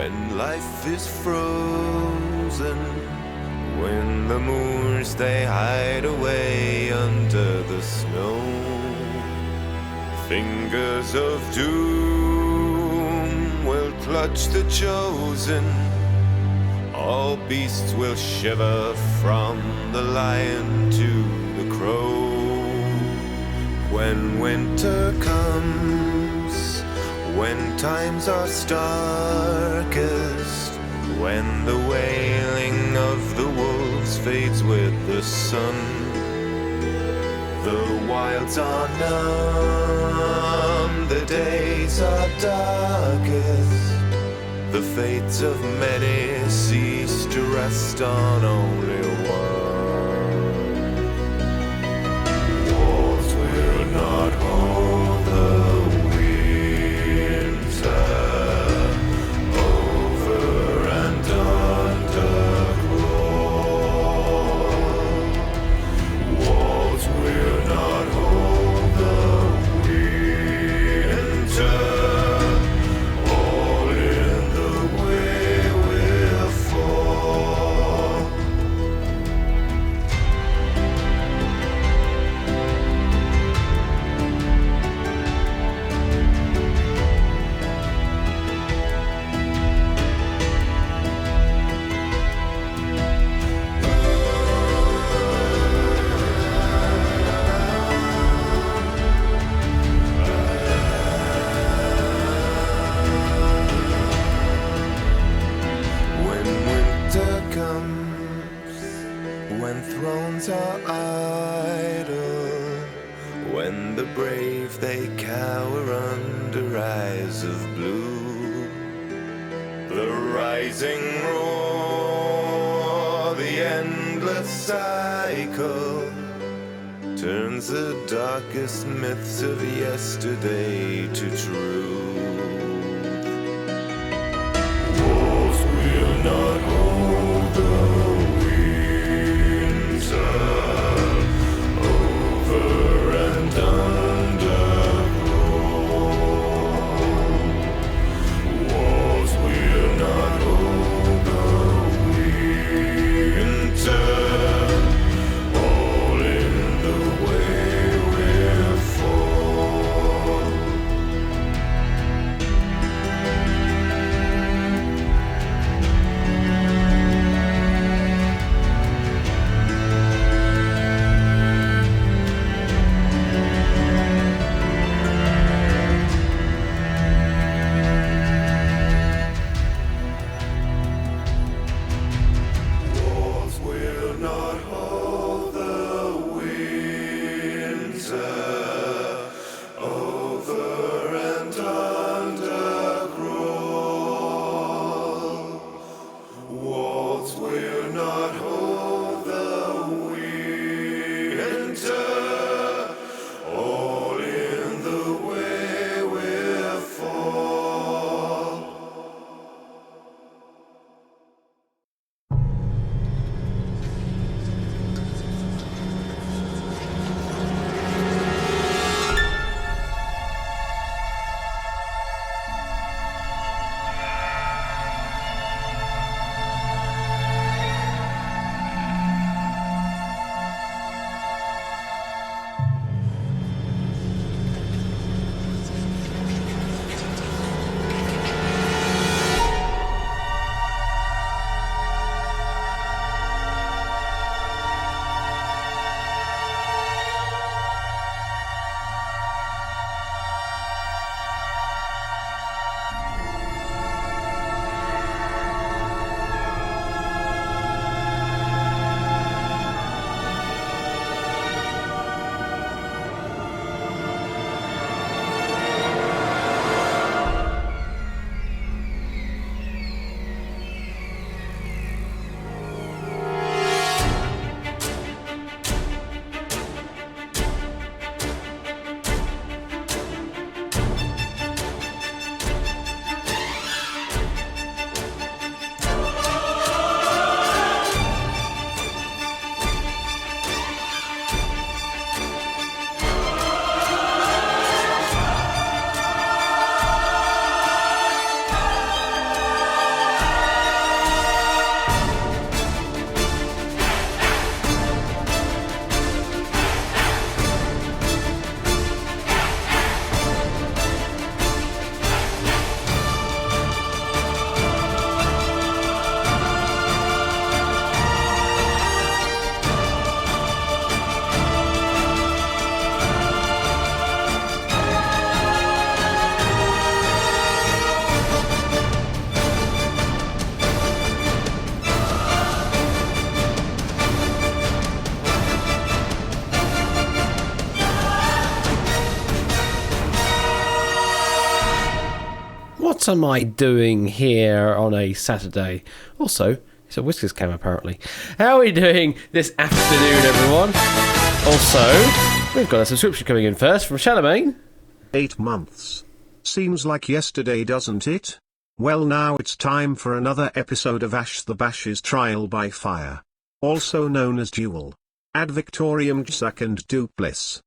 when life is frozen, when the moors they hide away under the snow. Fingers of doom will clutch the chosen. All beasts will shiver from the lion to the crow. When winter comes, when times are starkest, when the wailing of the wolves fades with the sun, the wilds are numb, the days are darkest, the fates of many cease to rest on only one. Walls will not hold the winter over and underground. Walls will not hold the winter. All in the way will fall. When winter comes, when thrones are idle, when the brave they cower under eyes of blue, the rising roar, the endless cycle, turns the darkest myths of yesterday to truth. Walls will not hold the winter over and underground. Walls will not hold the winter. All in the way will fall. what am I doing here on a Saturday? Also, it's a Whiskers cam apparently. How are we doing this afternoon, everyone? Also, we've got a subscription coming in first from Charlemagne. 8 months. Seems like yesterday, doesn't it? Well, now it's time for another episode of Ash the Bash's Trial by Fire, also known as Duel. Ad Victoriam second Dupliss.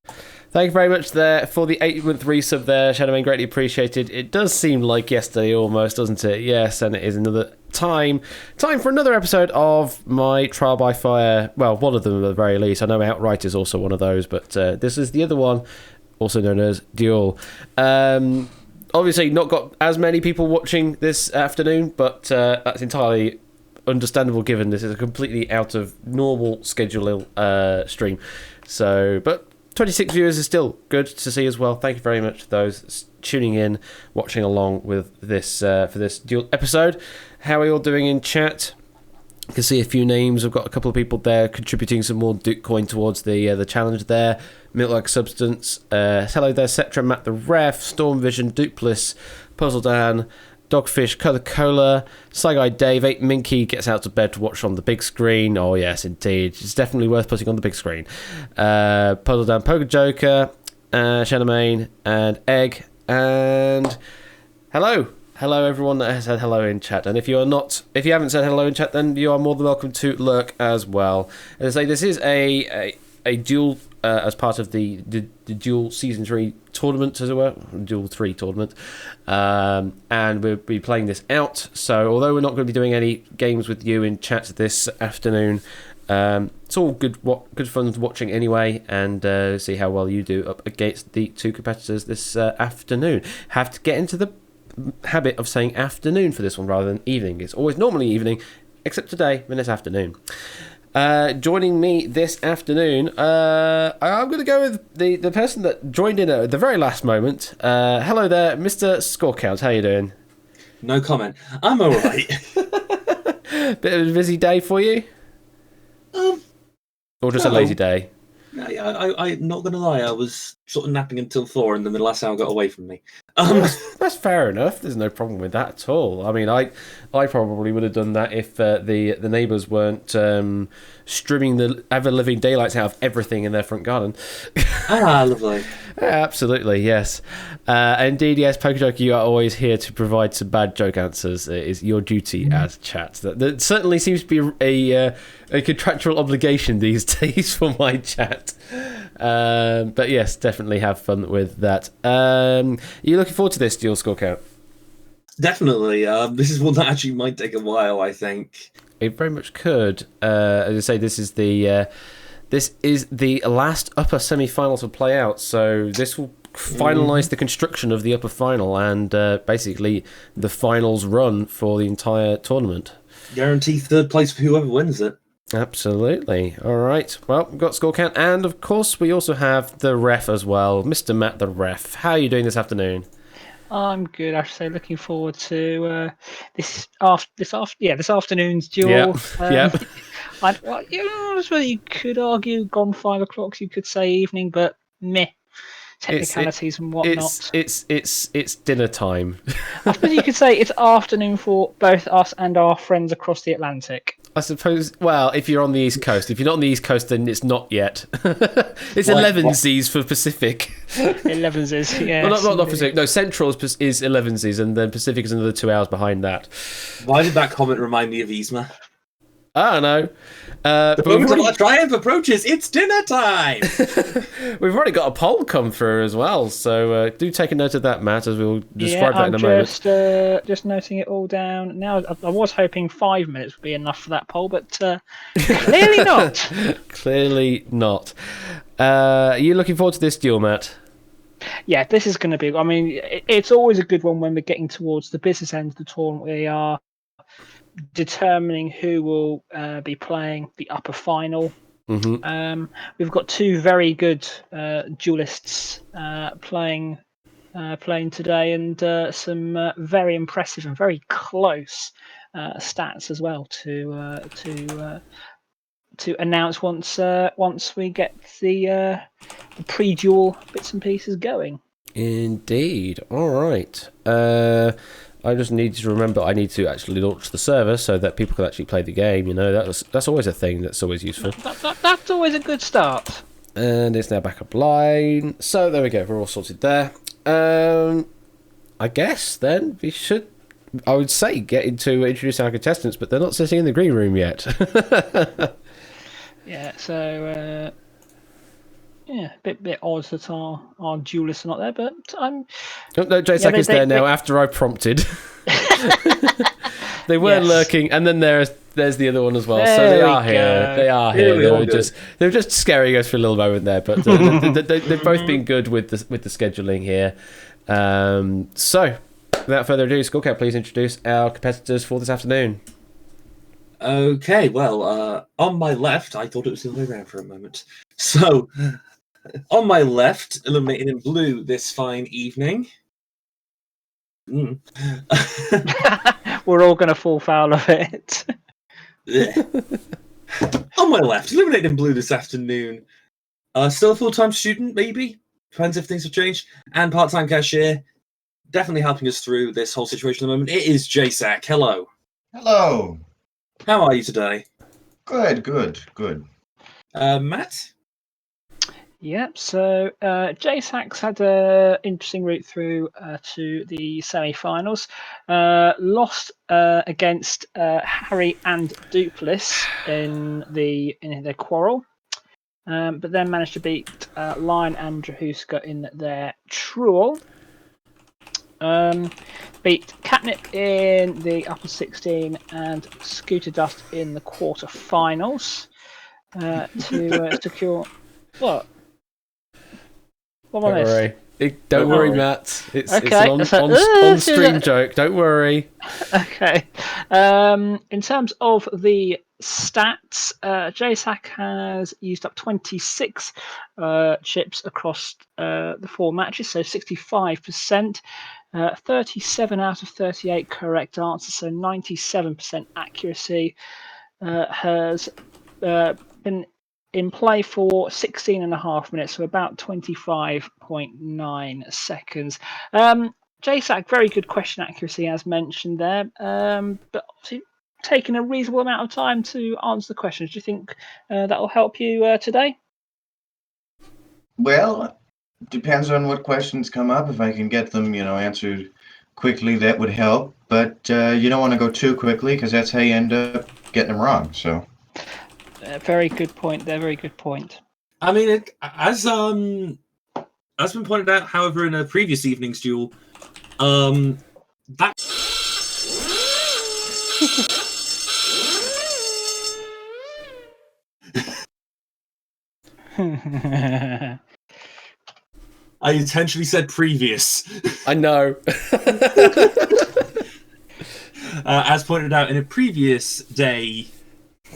Thank you very much there for the 8-month resub there, Shadowman. Greatly appreciated. It does seem like yesterday almost, doesn't it? Yes, and it is another time for another episode of my Trial by Fire. Well, one of them at the very least. I know Outright is also one of those, but this is the other one, also known as Duel. Obviously, not got as many people watching this afternoon, but that's entirely understandable given this is a completely out of normal schedule stream. So, but 26 viewers is still good to see as well. Thank you very much to those tuning in, watching along with this for this Duel episode. How are you all doing in chat? You can see a few names. I've got a couple of people there contributing some more Duke coin towards the challenge there. Milk Like Substance. Hello there, Cetra, Matt the Ref, Storm Vision, Dupliss, Puzzle Dan, Dogfish, Coca-Cola, Sly Dave, 8 Minky gets out to bed to watch on the big screen. Oh yes, indeed. It's definitely worth putting on the big screen. Puzzle Dan, Poker Joker, Shadowmain, and Egg, and hello. Hello everyone that has said hello in chat. And if you haven't said hello in chat, then you are more than welcome to lurk as well. As I say, this is a Duel as part of the Duel Season 3 tournament, as it were, Duel 3 tournament, and we'll be playing this out. So although we're not going to be doing any games with you in chat this afternoon, it's all good fun watching anyway, and see how well you do up against the two competitors this afternoon. Have to get into the habit of saying afternoon for this one rather than evening. It's always normally evening, except today when it's afternoon. Joining me this afternoon, I'm going to go with the person that joined in at the very last moment. Hello there, Mr. Scorecount. How you doing? No comment. I'm all right. Bit of a busy day for you? Or just a lazy day? I'm not going to lie. I was sort of napping until 4, and then the last hour got away from me. That's fair enough. There's no problem with that at all. I mean, I probably would have done that if the neighbours weren't streaming the ever-living daylights out of everything in their front garden. Lovely. Absolutely, yes. Indeed, yes, Pokejoke, you are always here to provide some bad joke answers. It is your duty as chat. That certainly seems to be a contractual obligation these days for my chat. But yes, definitely have fun with that. Are you looking forward to this Duel score count? Definitely. This is one that actually might take a while, I think. It very much could. As I say, this is the last upper semi-final to play out, so this will finalise the construction of the upper final and basically the finals run for the entire tournament. Guarantee third place for whoever wins it. Absolutely. All right. Well, we've got score count, and of course we also have the ref as well, Mr. Matt the Ref. How are you doing this afternoon? I'm good. I should say, looking forward to this afternoon's duel. Yeah. You could argue gone 5 o'clock. You could say evening, but meh. Technicalities and whatnot. It's dinner time. I suppose you could say it's afternoon for both us and our friends across the Atlantic. I suppose, well, if you're on the East Coast. If you're not on the East Coast, then it's not yet. It's 11sies for Pacific. 11sies, yeah. Well, not Pacific. No, Central is 11sies, and then Pacific is another 2 hours behind that. Why did that comment remind me of Yzma? I don't know. The moment of our triumph approaches. It's dinner time. We've already got a poll come through as well, so do take a note of that, Matt, as we'll describe that in a moment. Just noting it all down now. I was hoping 5 minutes would be enough for that poll, but clearly not. Clearly not. Are you looking forward to this duel, Matt? Yeah, this is going to be. I mean, it's always a good one when we're getting towards the business end of the tournament. We are determining who will be playing the upper final. Mm-hmm. We've got 2 very good duelists playing today, and some very impressive and very close stats as well to announce once we get the pre-duel bits and pieces going. Indeed. All right. I just need to remember I need to actually launch the server so that people can actually play the game. You know, that's always a thing that's always useful. That's always a good start. And it's now back up line. So there we go. We're all sorted there. I guess then we should, I would say, get into introducing our contestants, but they're not sitting in the green room yet. Yeah, so yeah, a bit odd that our duelists are not there, but I'm. No, J-Sack is there now after I prompted. They were lurking, and then there's the other one as well. So they are here. They are here. They were just scaring us for a little moment there, but they've both been good with the scheduling here. So, without further ado, Skullcat, please introduce our competitors for this afternoon. Okay, well, on my left, I thought it was the other way around for a moment. So, on my left, illuminated in blue this fine evening. We're all going to fall foul of it. On my left, illuminated in blue this afternoon. Still a full-time student, maybe? Depends if things have changed. And part-time cashier. Definitely helping us through this whole situation at the moment. It is J-Sack. Hello. Hello. How are you today? Good. Matt? Yep, so J-Sax had an interesting route through to the semi-finals. Lost against Harry and Duplis in their quarrel, but then managed to beat Lion and Drahuska in their truel. Beat Catnip in the upper 16 and Scooter Dust in the quarter-finals to secure... What? Don't worry, Matt. It's okay. an on-stream joke. Don't worry. Okay. In terms of the stats, JSAC has used up 26 chips across the 4 matches, so 65%. 37 out of 38 correct answers, so 97% accuracy. Has been in play for 16 and a half minutes, so about 25.9 seconds. JSAC, very good question accuracy, as mentioned there, but obviously taking a reasonable amount of time to answer the questions. Do you think that will help you today? Well, depends on what questions come up. If I can get them, answered quickly, that would help. But you don't want to go too quickly because that's how you end up getting them wrong. So. Very good point there. Very good point. I mean, as been pointed out, however, in a previous evening's duel, that I intentionally said previous. I know. As pointed out in a previous day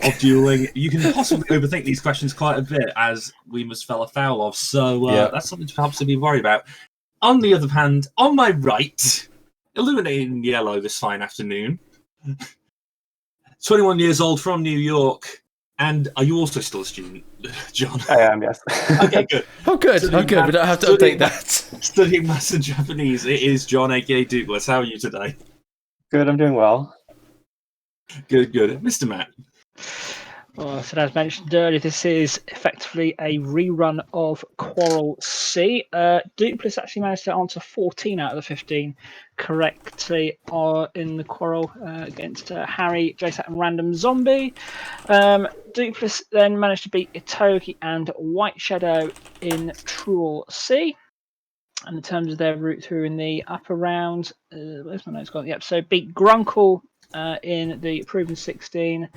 of dueling, you can possibly overthink these questions quite a bit, as we must fell afoul of. So that's something to perhaps be worried about. On the other hand, on my right, illuminated in yellow this fine afternoon, 21 years old from New York. And are you also still a student, John? I am, yes. Okay, good. Oh, good. We don't have to update that. Studying maths and Japanese. It is John, aka Douglas. How are you today? Good, I'm doing well. Good. Mr. Matt. Well, so as mentioned earlier, this is effectively a rerun of Quarrel C. Duplis actually managed to answer 14 out of the 15 correctly in the Quarrel against Harry, Jason, and Random Zombie. Duplis then managed to beat Itogi and White Shadow in Truel C. And in terms of their route through in the upper round, where's my notes gone? Yep, so beat Grunkle in the Proven 16.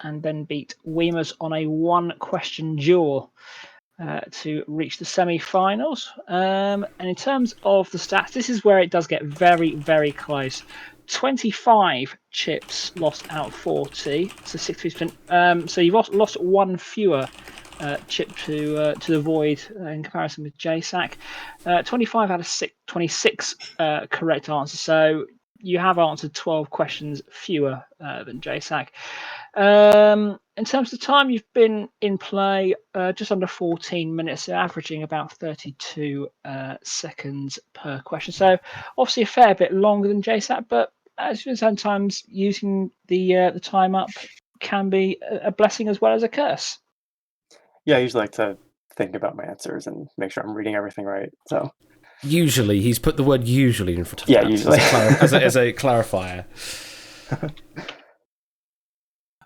And then beat Weemers on a 1-question duel to reach the semi-finals. And in terms of the stats, this is where it does get very, very close. 25 chips lost out of 40, so 60%. So you've lost 1 fewer chip to the void in comparison with JSAC. 25 out of 26 correct answers. So you have answered 12 questions fewer than JSAC. In terms of time, you've been in play just under 14 minutes, so averaging about 32 seconds per question. So obviously a fair bit longer than JSAC, but as you know, sometimes using the time up can be a blessing as well as a curse. Yeah, I usually like to think about my answers and make sure I'm reading everything right. So Usually, he's put the word usually in front of Yeah, that usually. as a clarifier.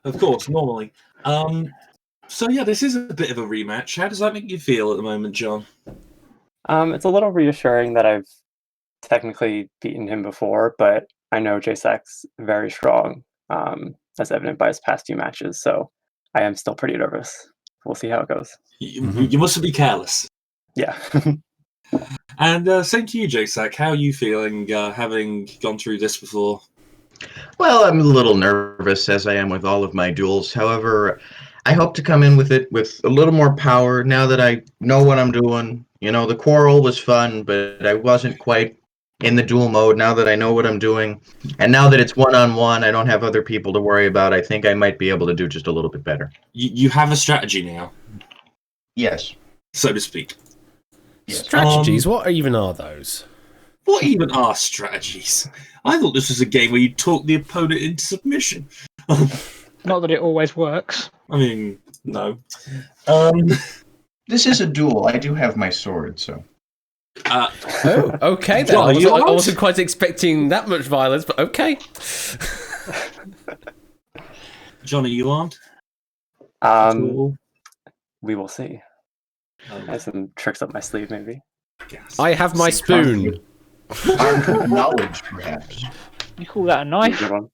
Of course, normally. So yeah, this is a bit of a rematch. How does that make you feel at the moment, John? it's a little reassuring that I've technically beaten him before, but I know JSAC's very strong, as evident by his past few matches. So I am still pretty nervous. We'll see how it goes. You mustn't be careless. Yeah. And same to you, JSAC. How are you feeling, having gone through this before? Well, I'm a little nervous, as I am with all of my duels. However, I hope to come in with it with a little more power now that I know what I'm doing. You know, the quarrel was fun, but I wasn't quite in the duel mode now that I know what I'm doing. And now that it's one-on-one, I don't have other people to worry about. I think I might be able to do just a little bit better. You have a strategy now, Yes. so to speak. Yes. Strategies? What even are those? What even are strategies? I thought this was a game where you talk the opponent into submission. Not that it always works. I mean, no. This is a duel. I do have my sword, so. Oh, okay then. John, I wasn't quite expecting that much violence, but okay. John, are you armed? We will see. I have some tricks up my sleeve, maybe. Yes. I have my spoon. Armed with knowledge, perhaps. You call that a knife? Good one.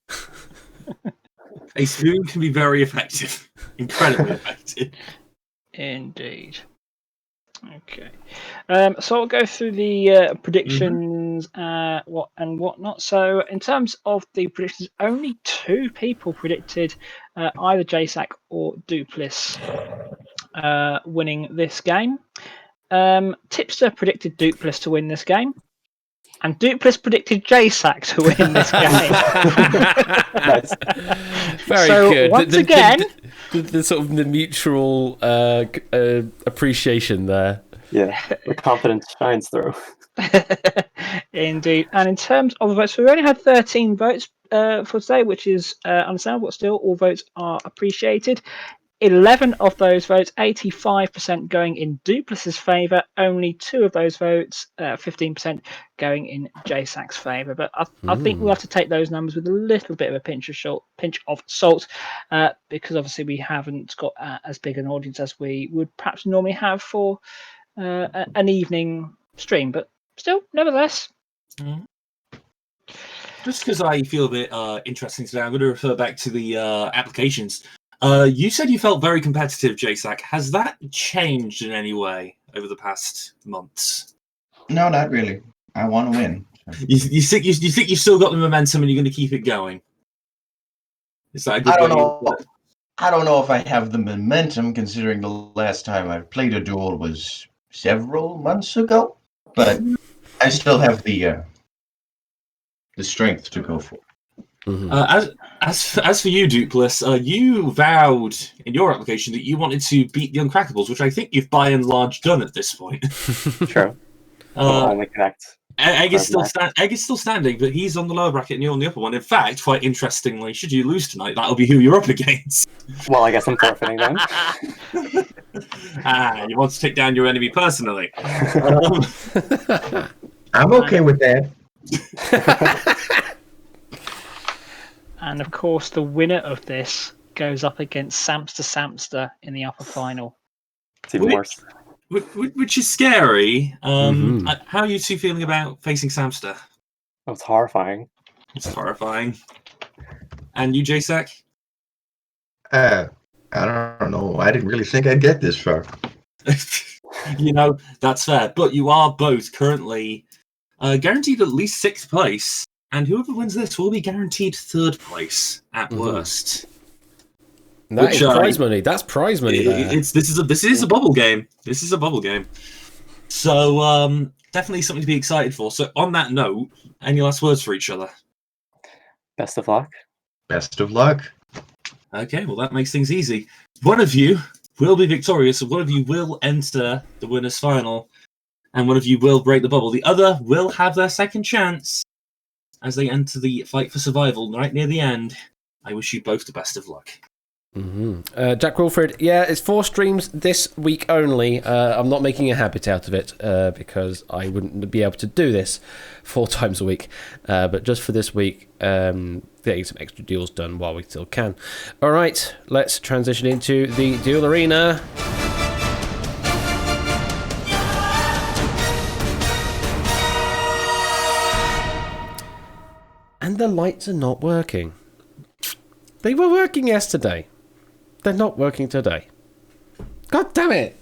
A spoon can be very effective. Incredibly effective. Indeed. Okay. So I'll go through the predictions and whatnot. So in terms of the predictions, only 2 people predicted either JSAC or Duplis winning this game. Tipster predicted Duplis to win this game. And Duplis predicted JSAC to win this game. Nice. Very So, good. once again- the sort of the mutual appreciation there. Yeah, the confidence shines through. Indeed. And in terms of the votes, so we only had 13 votes for today, which is understandable, but still all votes are appreciated. 11 of those votes, 85% going in Duplis's favour, only 2 of those votes, 15% going in JSAC's favour. But I think we'll have to take those numbers with a little bit of a pinch of salt, because obviously we haven't got as big an audience as we would perhaps normally have for an evening stream. But still, nevertheless. Just because I feel a bit interesting today, I'm going to refer back to the applications. You said you felt very competitive, JSAC. Has that changed in any way over the past months? No, not really. I want to win. You think you've still got the momentum and you're going to keep it going? Is that a good I don't way know. I don't know if I have the momentum, considering the last time I played a duel was several months ago. But I still have the strength to go for it. As for you, Duplis, you vowed in your application that you wanted to beat the Uncrackables, which I think you've by and large done at this point. True. Only connect. Egg is still standing, but he's on the lower bracket and you're on the upper one. In fact, quite interestingly, should you lose tonight, that'll be who you're up against. Well, I guess I'm forfeiting then. You want to take down your enemy personally. I'm okay with that. And of course, the winner of this goes up against Samster in the upper final. It's even worse. Which is scary. How are you two feeling about facing Samster? Oh, it's horrifying. It's horrifying. And you, JSAC? I don't know. I didn't really think I'd get this far. That's fair. But you are both currently guaranteed at least 6th place. And whoever wins this will be guaranteed 3rd place at worst. That is prize money. That's prize money. This is a bubble game. This is a bubble game. So definitely something to be excited for. So on that note, any last words for each other? Best of luck. Best of luck. Okay, well, that makes things easy. One of you will be victorious, and one of you will enter the winner's final, and one of you will break the bubble. The other will have their second chance as they enter the fight for survival right near the end. I wish you both the best of luck. Jack Wilfred, yeah, it's 4 streams this week only. I'm not making a habit out of it because I wouldn't be able to do this 4 times a week. But just for this week, getting some extra deals done while we still can. All right, let's transition into the deal arena. And the lights are not working. They were working yesterday. They're not working today. God damn it!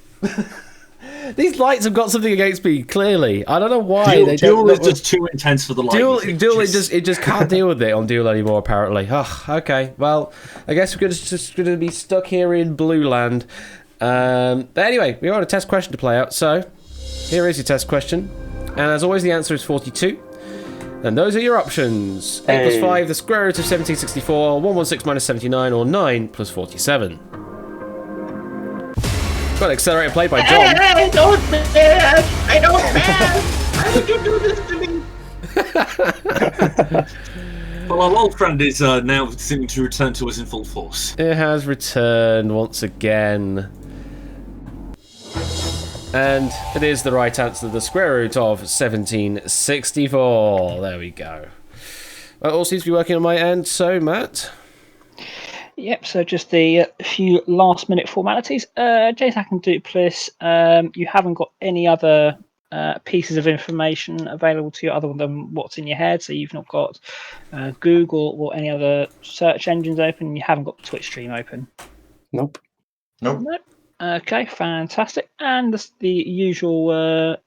These lights have got something against me. Clearly, I don't know why. Duel is just too intense for the light. Duel, it just can't deal with it on Duel anymore. Apparently. Oh, okay. Well, I guess we're just going to be stuck here in Blue Land. But anyway, we got a test question to play out. So here is your test question, and as always, the answer is 42. And those are your options. 8 plus 5, the square root of 1764, 116 minus 79, or 9 plus 47. Got accelerated play by John. I don't math! I don't math! Why would you do this to me? Well, our old friend is now seeming to return to us in full force. It has returned once again. And it is the right answer, the square root of 1764. There we go. That all seems to be working on my end. So, Matt? Yep, so just the few last-minute formalities. JSAC and Duplis, you haven't got any other pieces of information available to you other than what's in your head. So you've not got Google or any other search engines open. You haven't got the Twitch stream open. Nope. Okay, fantastic. And the usual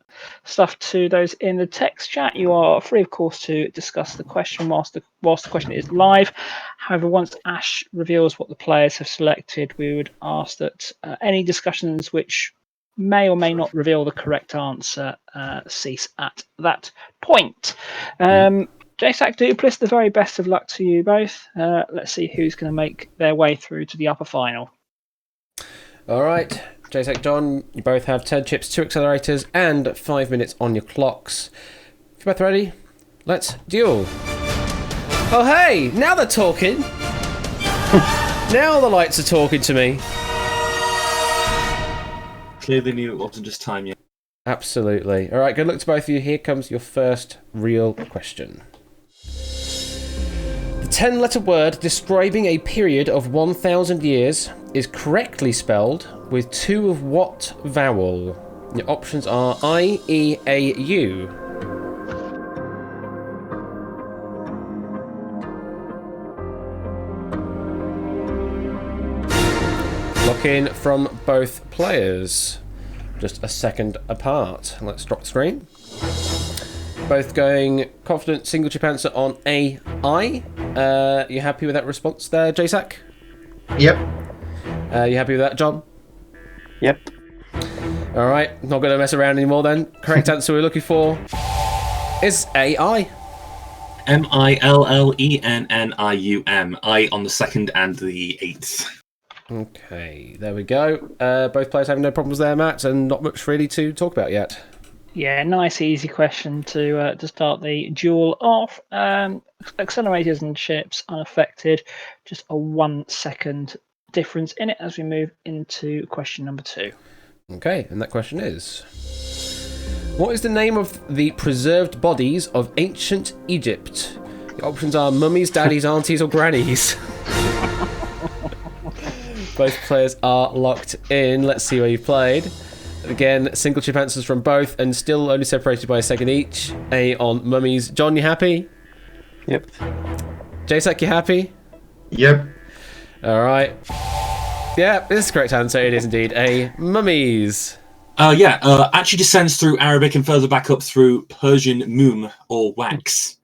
stuff to those in the text chat. You are free, of course, to discuss the question whilst the question is live. However, once Ash reveals what the players have selected, we would ask that any discussions which may or may not reveal the correct answer cease at that point. JSAC Duplis, the very best of luck to you both. Let's see who's going to make their way through to the upper final. All right, JSAC John, you both have 10 chips, 2 accelerators, and 5 minutes on your clocks. If you're both ready, let's duel. Oh, hey, now they're talking. Now the lights are talking to me. Clearly knew it wasn't just time yet. Absolutely. All right, good luck to both of you. Here comes your first real question. The 10-letter word describing a period of 1,000 years is correctly spelled with 2 of what vowel? The options are I, E, A, U. Lock in from both players. Just a second apart. Let's drop the screen. Both going confident single chip answer on AI. You happy with that response there, JSAC? Yep. You happy with that, John? Yep. All right, not going to mess around anymore then. Correct answer we're looking for is AI. MILLENNIUM. I on the 2nd and the 8th. Okay, there we go. Both players having no problems there, Matt, and not much really to talk about yet. Yeah, nice, easy question to start the duel off. Accelerators and chips unaffected. Just a 1 second difference in it as we move into question number 2. Okay, and that question is: what is the name of the preserved bodies of ancient Egypt? The options are mummies, daddies, aunties, or grannies. Both players are locked in. Let's see where you played. Again, single chip answers from both, and still only separated by a second each. A on mummies. John, you happy? Yep. JSAC, you happy? Yep. All right. Yeah, this is the correct answer. It is indeed a mummies. Actually descends through Arabic and further back up through Persian mum, or wax.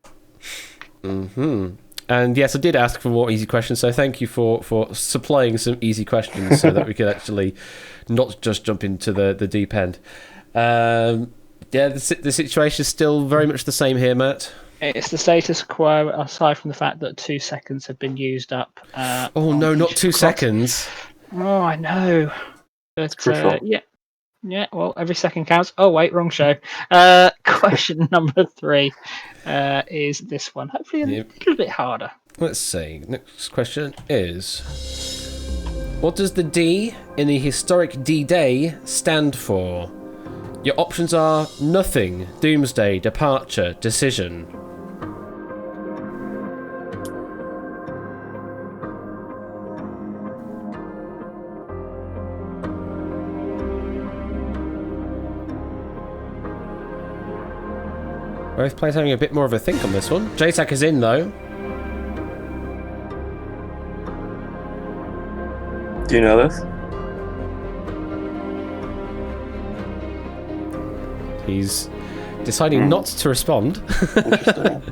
Mm-hmm. And yes, I did ask for more easy questions, so thank you for supplying some easy questions so that we could actually not just jump into the deep end. The situation is still very much the same here, Matt. It's the status quo, aside from the fact that 2 seconds have been used up. Oh no, not 2 clock. seconds. Oh, I know. But crucial. yeah. Well, every second counts. Oh wait, wrong show. Question number 3 is this one. Hopefully a little bit harder. Let's see. Next question is: what does the D in the historic D-Day stand for? Your options are nothing, doomsday, departure, decision. Both players having a bit more of a think on this one. JSAC is in though. Do you know this? He's deciding not to respond. Interesting.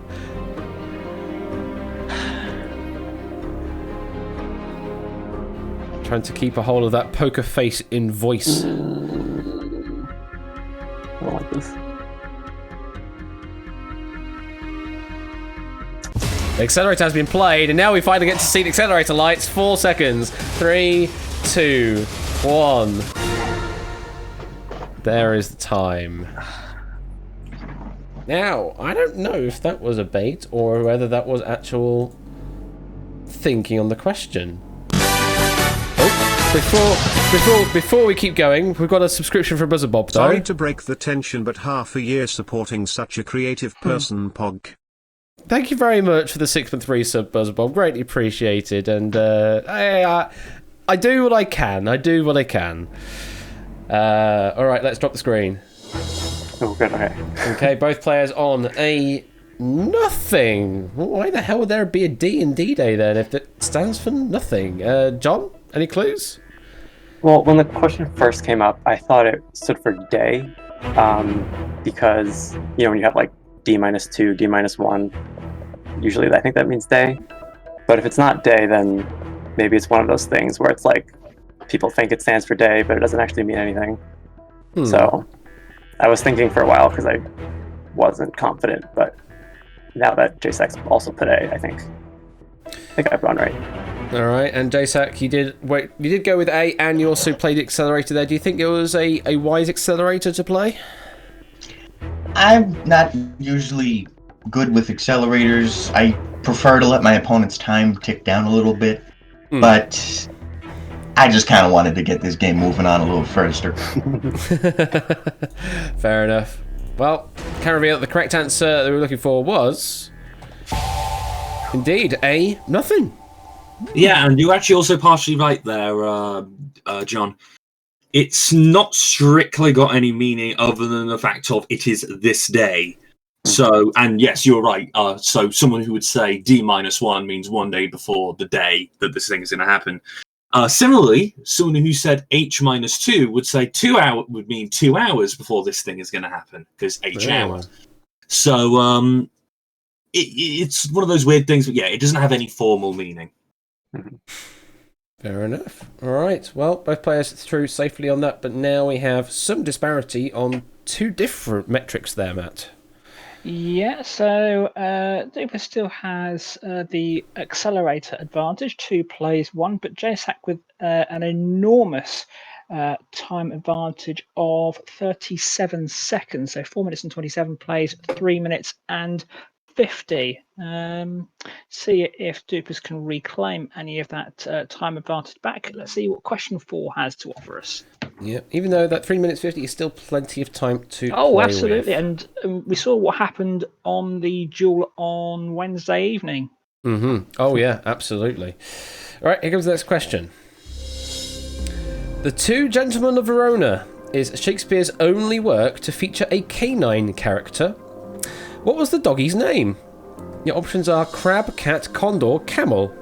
Trying to keep a hold of that poker face in voice. I don't like this. The accelerator has been played, and now we finally get to see the accelerator lights. 4 seconds. 3, 2, 1. There is the time. Now, I don't know if that was a bait or whether that was actual thinking on the question. Oh, before we keep going, we've got a subscription for Buzzer Bob, though. Sorry to break the tension, but half a year supporting such a creative person, Pog. Thank you very much for the 6-month resub, Buzzer Bob. Greatly appreciated. And I do what I can. All right, let's drop the screen. Oh, good. Okay. Okay, both players on a nothing. Why the hell would there be a D in D-Day then if it stands for nothing? John, any clues? Well, when the question first came up, I thought it stood for day, because when you have like D-2, D-1, usually I think that means day. But if it's not day, then maybe it's one of those things where it's like people think it stands for day, but it doesn't actually mean anything. So I was thinking for a while because I wasn't confident, but now that JSAC's also put A, I think I've run right. All right, and JSAC, you did go with A, and you also played accelerator there. Do you think it was a wise accelerator to play? I'm not usually good with accelerators. I prefer to let my opponent's time tick down a little bit, but I just kind of wanted to get this game moving on a little faster. Fair enough. Well, can reveal that the correct answer that we were looking for was indeed A, nothing. Yeah, and you're actually also partially right there, John. It's not strictly got any meaning other than the fact of it is this day. So, and yes, you're right. So someone who would say D-1 means 1 day before the day that this thing is going to happen. Similarly, someone who said H-2 would say 2 hour would mean 2 hours before this thing is going to happen because H hours. So it's one of those weird things, but yeah, it doesn't have any formal meaning. Fair enough. All right. Well, both players through safely on that, but now we have some disparity on 2 different metrics there, Matt. Yeah, so Duper still has the accelerator advantage, 2 plays 1, but JSAC with an enormous time advantage of 37 seconds. So 4 minutes and 27 plays, 3 minutes and 50. See if Dupers can reclaim any of that time advantage back. Let's see what question 4 has to offer us. Yeah, even though that 3 minutes 50 is still plenty of time to play absolutely. With. And we saw what happened on the duel on Wednesday evening. Oh yeah, absolutely. All right, here comes the next question. The Two Gentlemen of Verona is Shakespeare's only work to feature a canine character. What was the doggie's name? Your options are crab, cat, condor, camel.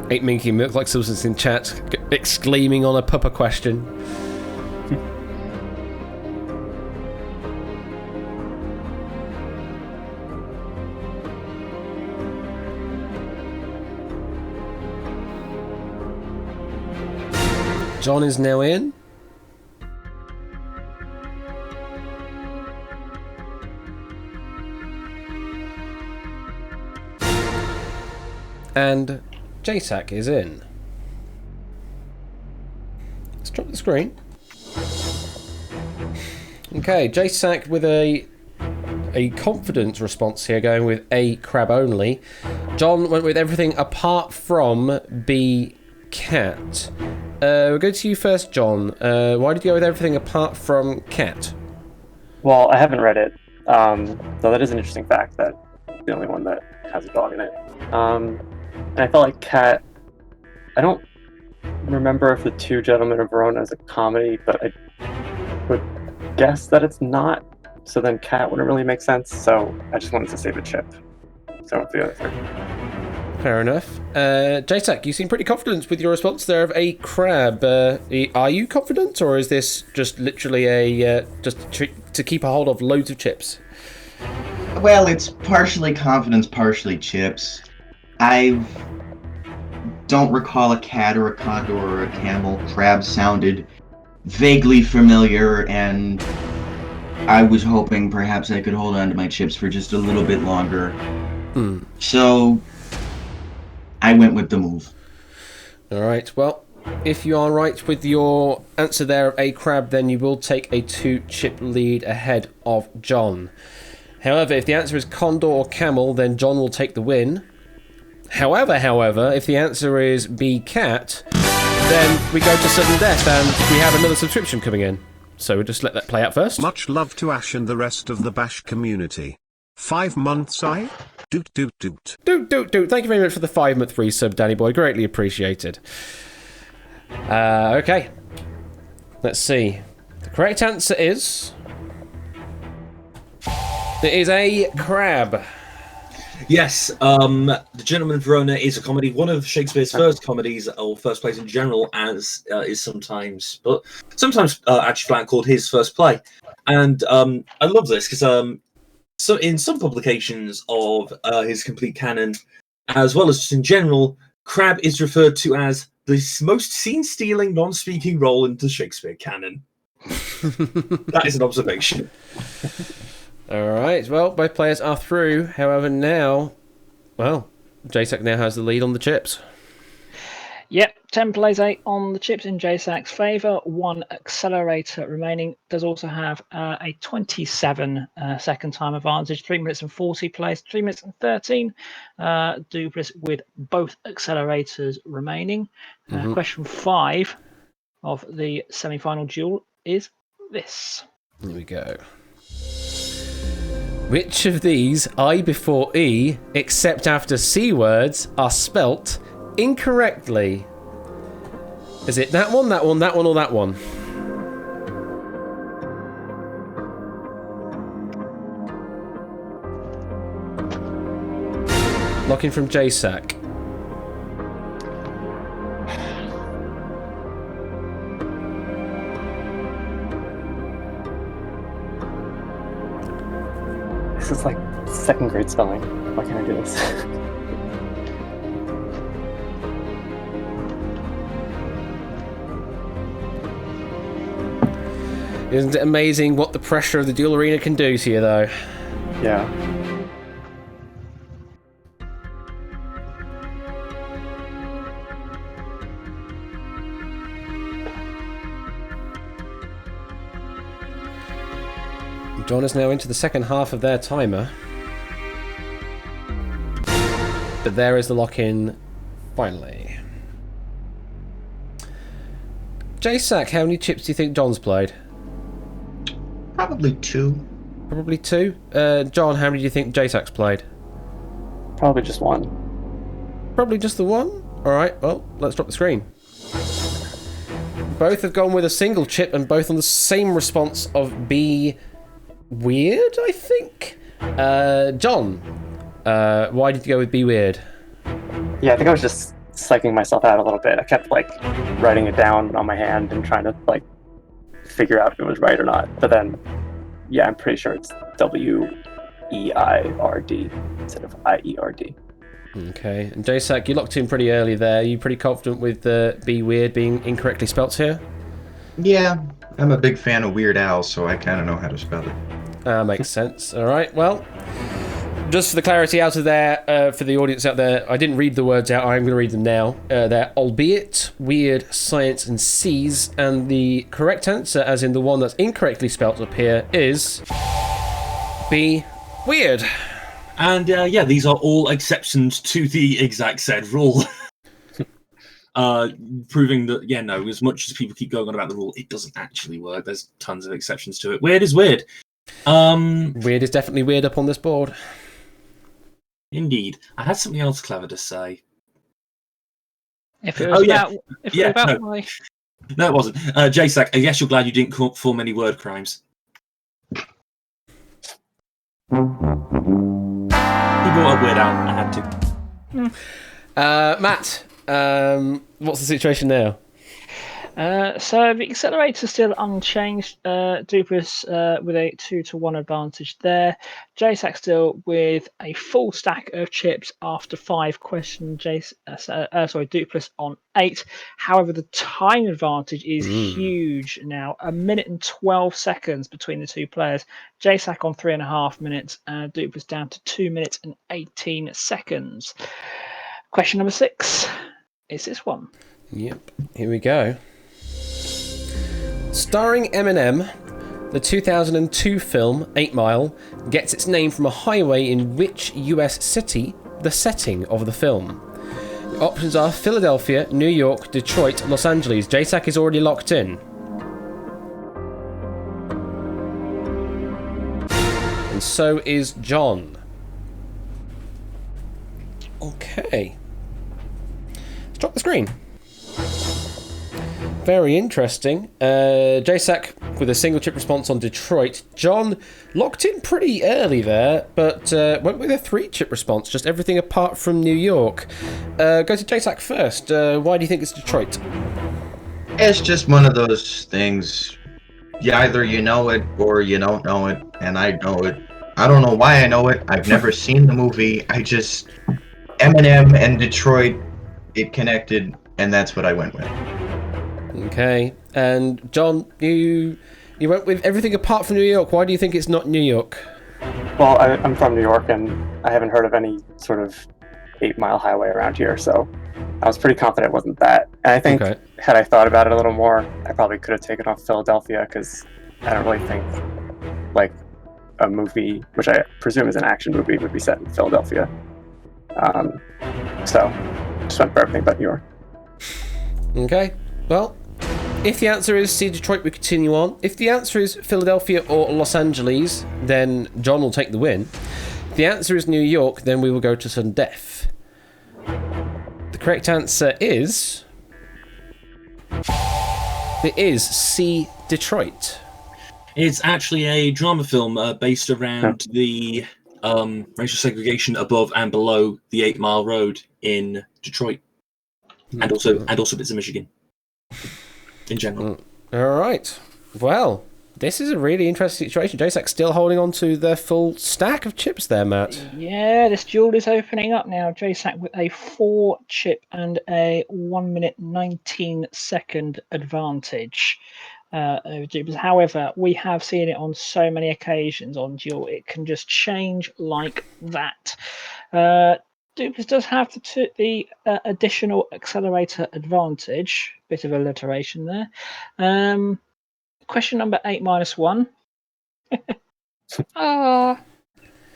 Eight Minky looks like substance in chat, exclaiming on a pupper question. John is now in. And JSAC is in. Let's drop the screen. Okay, JSAC with a confident response here, going with A, crab only. John went with everything apart from B, cat. We'll go to you first, John. Why did you go with everything apart from cat? Well, I haven't read it, so that is an interesting fact that it's the only one that has a dog in it. And I felt like cat. I don't remember if The Two Gentlemen of Verona is a comedy, but I would guess that it's not. So then cat wouldn't really make sense. So I just wanted to save a chip. So it's the other three. Fair enough. JSAC, you seem pretty confident with your response there of a crab. Are you confident, or is this just literally a to keep a hold of loads of chips? Well, it's partially confidence, partially chips. I don't recall a cat or a condor or a camel. Crab sounded vaguely familiar, and I was hoping perhaps I could hold on to my chips for just a little bit longer. So I went with the move. All right, well, if you are right with your answer there of a crab, then you will take a 2-chip lead ahead of John. However, if the answer is condor or camel, then John will take the win. However, if the answer is B, cat, then we go to sudden death and we have another subscription coming in. So we'll just let that play out first. Much love to Ash and the rest of the Bash community. 5 months, I? Doot. Doot. Thank you very much for the 5-month free sub, Danny Boy. Greatly appreciated. Okay. Let's see. The correct answer is... It is a crab. Yes, The Gentleman of Verona is a comedy, one of Shakespeare's first comedies, or first plays in general, as is sometimes actually flat called his first play. And I love this because so in some publications of his complete canon, as well as just in general, Crab is referred to as the most scene-stealing, non-speaking role in the Shakespeare canon. That is an observation. All right, well, both players are through. However, now, well, JSAC now has the lead on the chips. Yep, 10 plays 8 on the chips in JSAC's favour. 1 accelerator remaining. Does also have a 27-second time advantage. 3 minutes and 40 plays. 3 minutes and 13. Dubris with both accelerators remaining. Question 5 of the semi-final duel is this. Here we go. Which of these I before E, except after C words, are spelt incorrectly? Is it that one, or that one? Locking from JSAC. This is like 2nd grade spelling. Why can't I do this? Isn't it amazing what the pressure of the duel arena can do to you, though? Yeah. John is now into the second half of their timer. But there is the lock-in, finally. JSAC, how many chips do you think John's played? Probably 2. Probably 2. John, how many do you think JSAC's played? Probably just 1. Probably just the 1? Alright, well, let's drop the screen. Both have gone with a single chip and both on the same response of B... weird, I think? John, why did you go with be weird? Yeah, I think I was just psyching myself out a little bit. I kept, writing it down on my hand and trying to, figure out if it was right or not. But then, yeah, I'm pretty sure it's W-E-I-R-D instead of I-E-R-D. Okay. And JSAC, you locked in pretty early there. Are you pretty confident with Be Weird being incorrectly spelt here? Yeah, I'm a big fan of Weird Al, so I kind of know how to spell it. Makes sense. All right. Well, just for the clarity out of there, for the audience out there, I didn't read the words out. I'm going to read them now. They're albeit, weird, science, and seas. And the correct answer, as in the one that's incorrectly spelt up here, is Be Weird. And these are all exceptions to the exact said rule. Proving that, as much as people keep going on about the rule, it doesn't actually work. There's tons of exceptions to it. Weird is weird. Weird is definitely weird up on this board. Indeed. I had something else clever to say. If it was about no. my... No, it wasn't. JSAC, I guess you're glad you didn't form any word crimes. He brought up Weird Al. I had to. Matt, what's the situation now? So the accelerator's still unchanged. Dupas with a 2-1 advantage there. JSAC still with a full stack of chips after 5 questions. Dupas on 8. However, the time advantage is huge now. 1 minute and 12 seconds between the two players. JSAC on 3.5 minutes. Dupas down to 2 minutes and 18 seconds. Question number 6 is this one. Yep, here we go. Starring Eminem, the 2002 film 8 Mile gets its name from a highway in which US city, the setting of the film. The options are Philadelphia, New York, Detroit, Los Angeles. JSAC is already locked in. And so is John. Okay. Let's drop the screen. Very interesting. JSAC with a single chip response on Detroit. John locked in pretty early there, but went with a 3 chip response, just everything apart from New York. Go to JSAC first. Why do you think it's Detroit? It's just one of those things. Either you know it or you don't know it, and I know it. I don't know why I know it. I've never seen the movie. Eminem and Detroit, it connected, and that's what I went with. Okay, and John, you went with everything apart from New York. Why do you think it's not New York? Well, I'm from New York, and I haven't heard of any sort of 8 Mile highway around here, so I was pretty confident it wasn't that. And I think, had I thought about it a little more, I probably could have taken off Philadelphia, because I don't really think, like, a movie, which I presume is an action movie, would be set in Philadelphia. So, just went for everything but New York. Okay, well, if the answer is C, Detroit, we continue on. If the answer is Philadelphia or Los Angeles, then John will take the win. If the answer is New York, then we will go to sudden death. The correct answer is... It is C, Detroit. It's actually a drama film based around the racial segregation above and below the 8 Mile Road in Detroit. And also bits of Michigan. In general. All right. Well, this is a really interesting situation. JSAC's still holding on to their full stack of chips there, Matt. Yeah, this duel is opening up now. JSAC with a 4 chip and a 1 minute 19 second advantage over Dupas. However, we have seen it on so many occasions on duel. It can just change like that. Dupas does have the additional accelerator advantage. Bit of alliteration there. Question number 8 minus 1. Ah,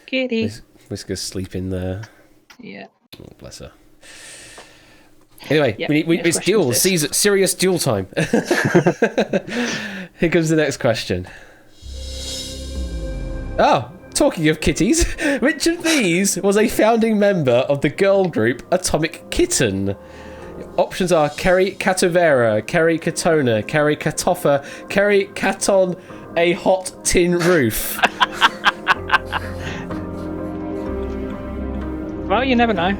kitty. Whisker's sleeping there. Yeah. Oh, bless her. Anyway, Yep, it's duel. Serious duel time. Here comes the next question. Oh, talking of kitties, which of these was a founding member of the girl group Atomic Kitten? Options are Kerry Catovera, Kerry Katona, Kerry Katoffa, Kerry Katon, a hot tin roof. Well, you never know.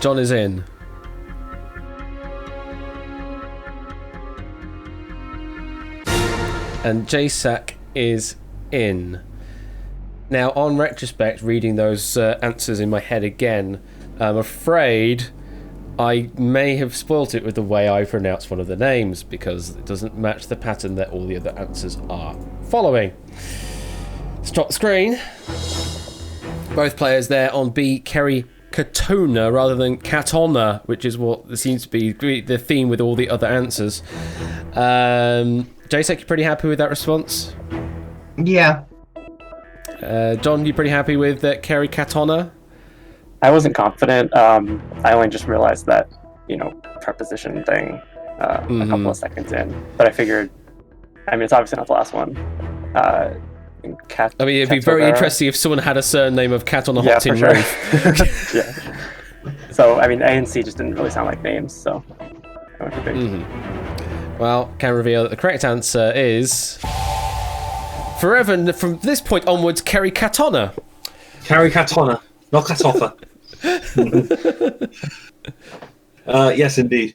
John is in. And JSAC is in. Now, on retrospect, reading those answers in my head again, I'm afraid I may have spoilt it with the way I pronounce one of the names, because it doesn't match the pattern that all the other answers are following. Stop the screen. Both players there on B, Kerry Katona rather than Katona, which is what seems to be the theme with all the other answers. JSEC, you pretty happy with that response? Yeah. John, you pretty happy with Kerry Katona? I wasn't confident. I only just realized that, preposition thing a couple of seconds in. But I figured, it's obviously not the last one. It'd be very interesting if someone had a surname of Cat on a Hot Tin Roof. Yeah. So, A and C just didn't really sound like names, so I went for B. Well, can reveal that the correct answer is forever from this point onwards, Kerry Katona. Kerry Katona, not Katoffa. Yes, indeed.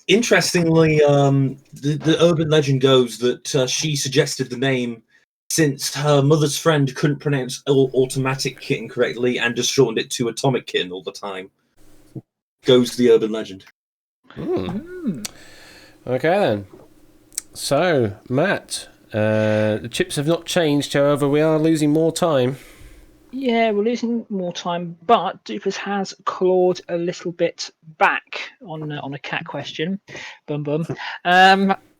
Interestingly, the urban legend goes that she suggested the name since her mother's friend couldn't pronounce automatic kitten correctly and just shortened it to atomic kitten all the time. Goes the urban legend. Okay then. So, Matt, the chips have not changed, however, we are losing more time. Yeah, we're losing more time, but Dupas has clawed a little bit back on a cat question. Bum bum.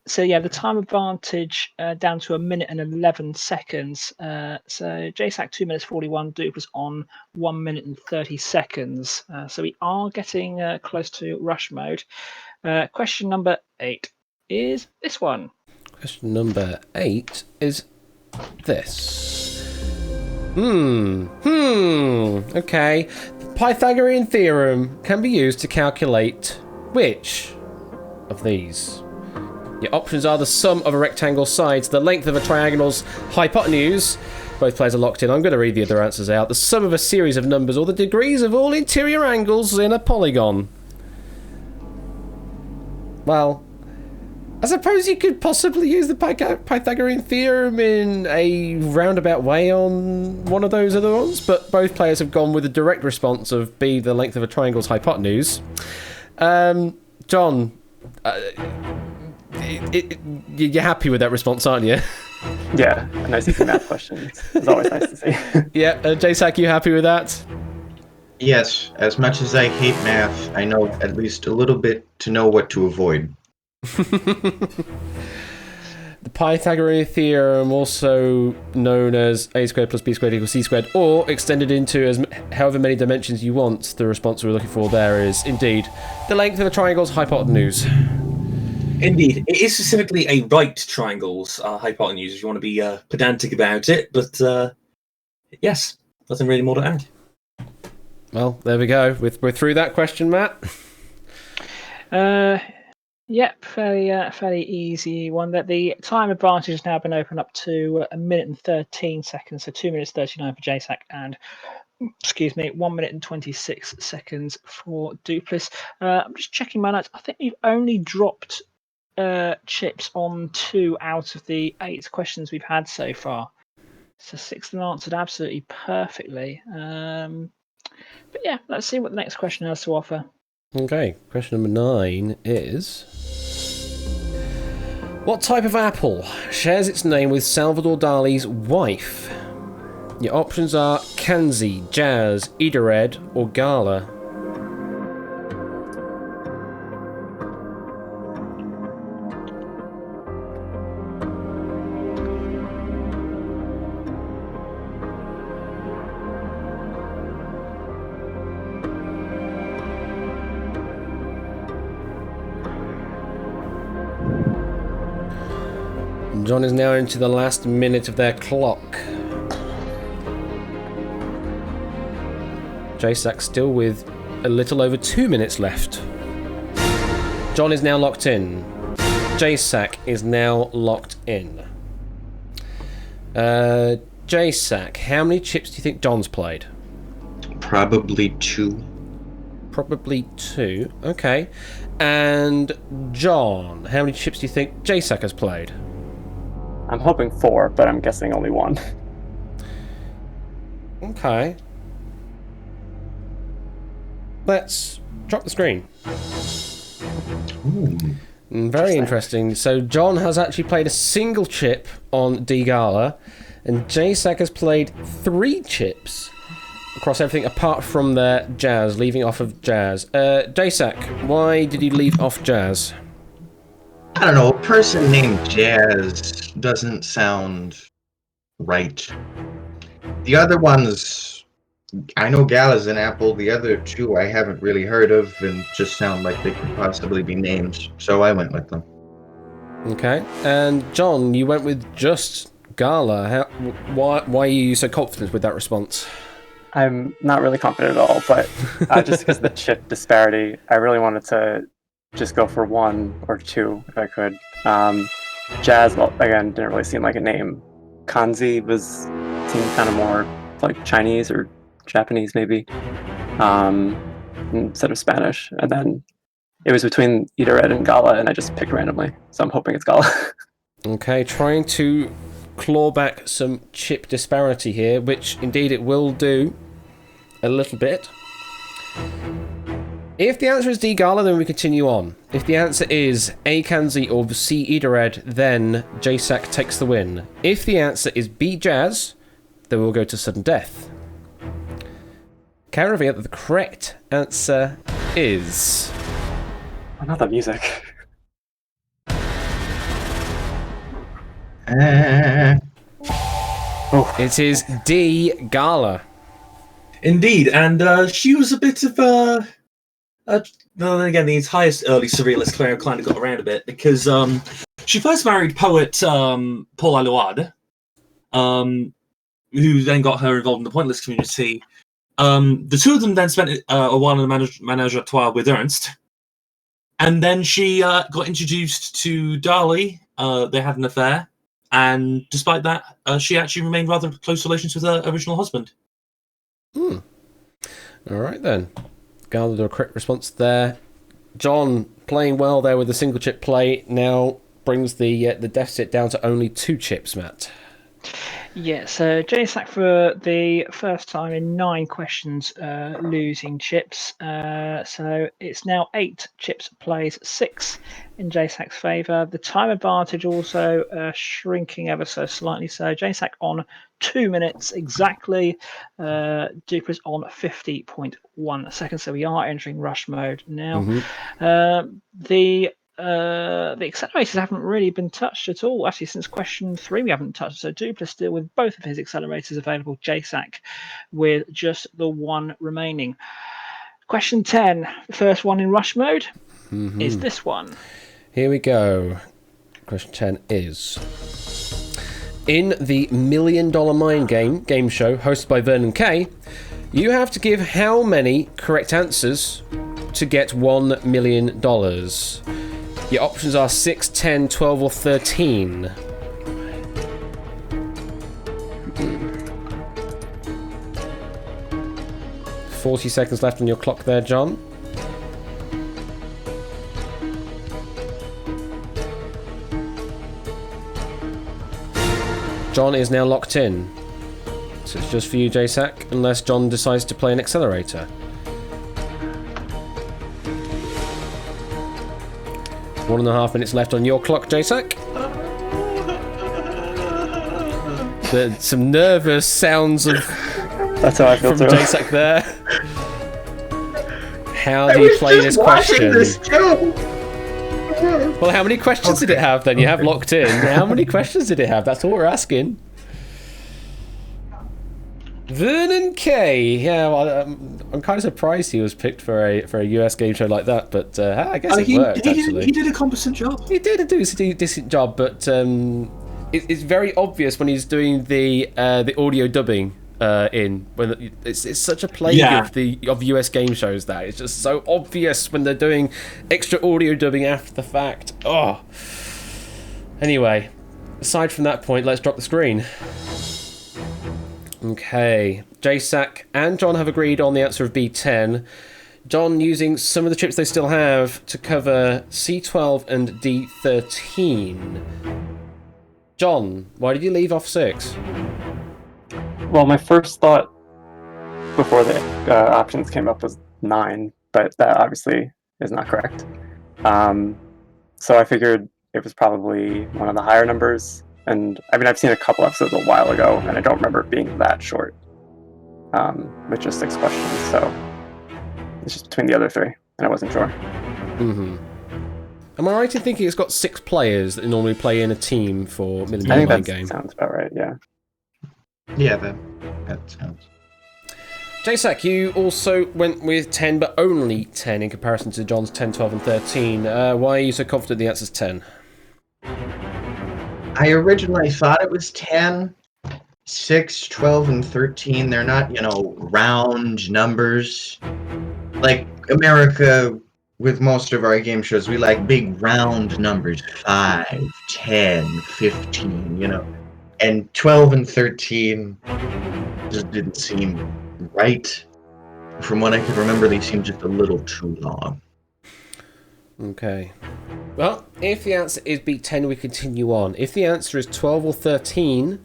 So yeah, the time advantage down to 1 minute and 11 seconds. So JSAC 2 minutes 41, Dupas on 1 minute and 30 seconds. So we are getting close to rush mode. Question number 8 is this one. Question number 8 is this. Okay. The Pythagorean theorem can be used to calculate which of these? Your options are the sum of a rectangle's sides, the length of a triangule's hypotenuse. Both players are locked in. I'm going to read the other answers out. The sum of a series of numbers, or the degrees of all interior angles in a polygon. Well, I suppose you could possibly use the Pythagorean theorem in a roundabout way on one of those other ones, but both players have gone with a direct response of B, the length of a triangle's hypotenuse. John, you're happy with that response, aren't you? Yeah, a nice easy math question. It's always nice to see. Yeah, JSAC, you happy with that? Yes, as much as I hate math, I know at least a little bit to know what to avoid. The Pythagorean theorem, also known as a squared plus b squared equals c squared, or extended into as however many dimensions you want. The response we're looking for there is indeed the length of a triangle's hypotenuse. Indeed, it is specifically a right triangle's hypotenuse if you want to be pedantic about it, but yes, nothing really more to add. Well, there we go. We're through that question, Matt. Yep, fairly easy one. That the time advantage has now been opened up to 1 minute and 13 seconds, so 2 minutes 39 for JSAC and 1 minute and 26 seconds for Dupas. I'm just checking my notes. I think we've only dropped chips on 2 out of the 8 questions we've had so far. So 6 of them answered absolutely perfectly. But yeah, let's see what the next question has to offer. Okay, question number 9 is... What type of apple shares its name with Salvador Dali's wife? Your options are Kanzi, Jazz, Edered, or Gala. John is now into the last minute of their clock. JSAC still with a little over 2 minutes left. John is now locked in. JSAC is now locked in. JSAC, how many chips do you think John's played? Probably 2. Probably 2. Okay. And John, how many chips do you think JSAC has played? I'm hoping 4, but I'm guessing only 1. Okay. Let's drop the screen. Ooh. Very interesting. So John has actually played a single chip on D-Gala, and JSAC has played 3 chips across everything apart from their Jazz, leaving off of Jazz. JSAC, why did you leave off Jazz? I don't know, a person named Jazz doesn't sound right. The other ones, I know Gala's an apple. The other 2 I haven't really heard of and just sound like they could possibly be names. So I went with them. Okay. And John, you went with just Gala. Why are you so confident with that response? I'm not really confident at all, but just because of the chip disparity, I really wanted to just go for 1 or 2 if I could. Jazz, well, again, didn't really seem like a name. Kanzi seemed kind of more like Chinese or Japanese, maybe, instead of Spanish. And then it was between Eater Ed and Gala, and I just picked randomly. So I'm hoping it's Gala. Okay, trying to claw back some chip disparity here, which indeed it will do a little bit. If the answer is D Gala, then we continue on. If the answer is A Kanzi or C Eatered, then JSAC takes the win. If the answer is B Jazz, then we'll go to sudden death. Can I reveal that the correct answer is... Oh, not that music. It is D Gala. Indeed, and she was a bit of a. Well, then again, the highest early surrealist player kind of got around a bit because she first married poet Paul Alouad, who then got her involved in the Pointless community. The 2 of them then spent a while in the menage a trois with Ernst, and then she got introduced to Dali. They had an affair, and despite that, she actually remained rather close relations with her original husband. All right then. Gathered a correct response there. John playing well there with the single chip play now brings the deficit down to only 2 chips, Matt. Yeah, so JSAC for the first time in 9 questions losing chips. So it's now 8 chips plays, 6 in JSAC's favour. The time advantage also shrinking ever so slightly. So JSAC on 2 minutes exactly. Duper's on 50.1 seconds. So we are entering rush mode now. Mm-hmm. The accelerators haven't really been touched at all. Actually, since question 3, we haven't touched. So Dupla still with both of his accelerators available. JSAC with just the 1 remaining. Question 10, the first one in rush mode, is this one. Here we go. Question 10 is... In the $1 Million Mine game show hosted by Vernon Kay, you have to give how many correct answers to get $1 million? Your options are 6, 10, 12, or 13. $40 seconds left on your clock there, John. John is now locked in. So it's just for you, JSAC, unless John decides to play an accelerator. 1.5 minutes left on your clock, JSAC. Some nervous sounds of That's how I feel from too. JSAC there. How do you play this question? Well, how many questions did it have then? You have locked in. How many questions did it have? That's all we're asking. Vernon Kay. Yeah, well, I'm kind of surprised he was picked for a US game show like that, but I guess it worked, actually. He did a competent job. He did a decent job, but it's very obvious when he's doing the audio dubbing when it's such a plague of US game shows that it's just so obvious when they're doing extra audio dubbing after the fact. Oh. Anyway, aside from that point, let's drop the screen. Okay, JSAC and John have agreed on the answer of B10. John using some of the chips they still have to cover C12 and D13. John, why did you leave off 6? Well, my first thought before the options came up was 9, but that obviously is not correct. So I figured it was probably one of the higher numbers. And I mean, I've seen a couple episodes a while ago, and I don't remember it being that short, with just 6 questions. So it's just between the other 3, and I wasn't sure. Mm-hmm. Am I right in thinking it's got 6 players that normally play in a team for Million I Dollar think Mind that Game? sounds about right, yeah. Yeah, that sounds. JSAC, you also went with 10, but only 10 in comparison to John's 10, 12, and 13. Why are you so confident the answer's 10? I originally thought it was 10. 6, 12, and 13, they're not, round numbers. Like America, with most of our game shows, we like big round numbers. 5, 10, 15, And 12 and 13 just didn't seem right. From what I could remember, they seemed just a little too long. Okay. Well, if the answer is B10, we continue on. If the answer is 12 or 13,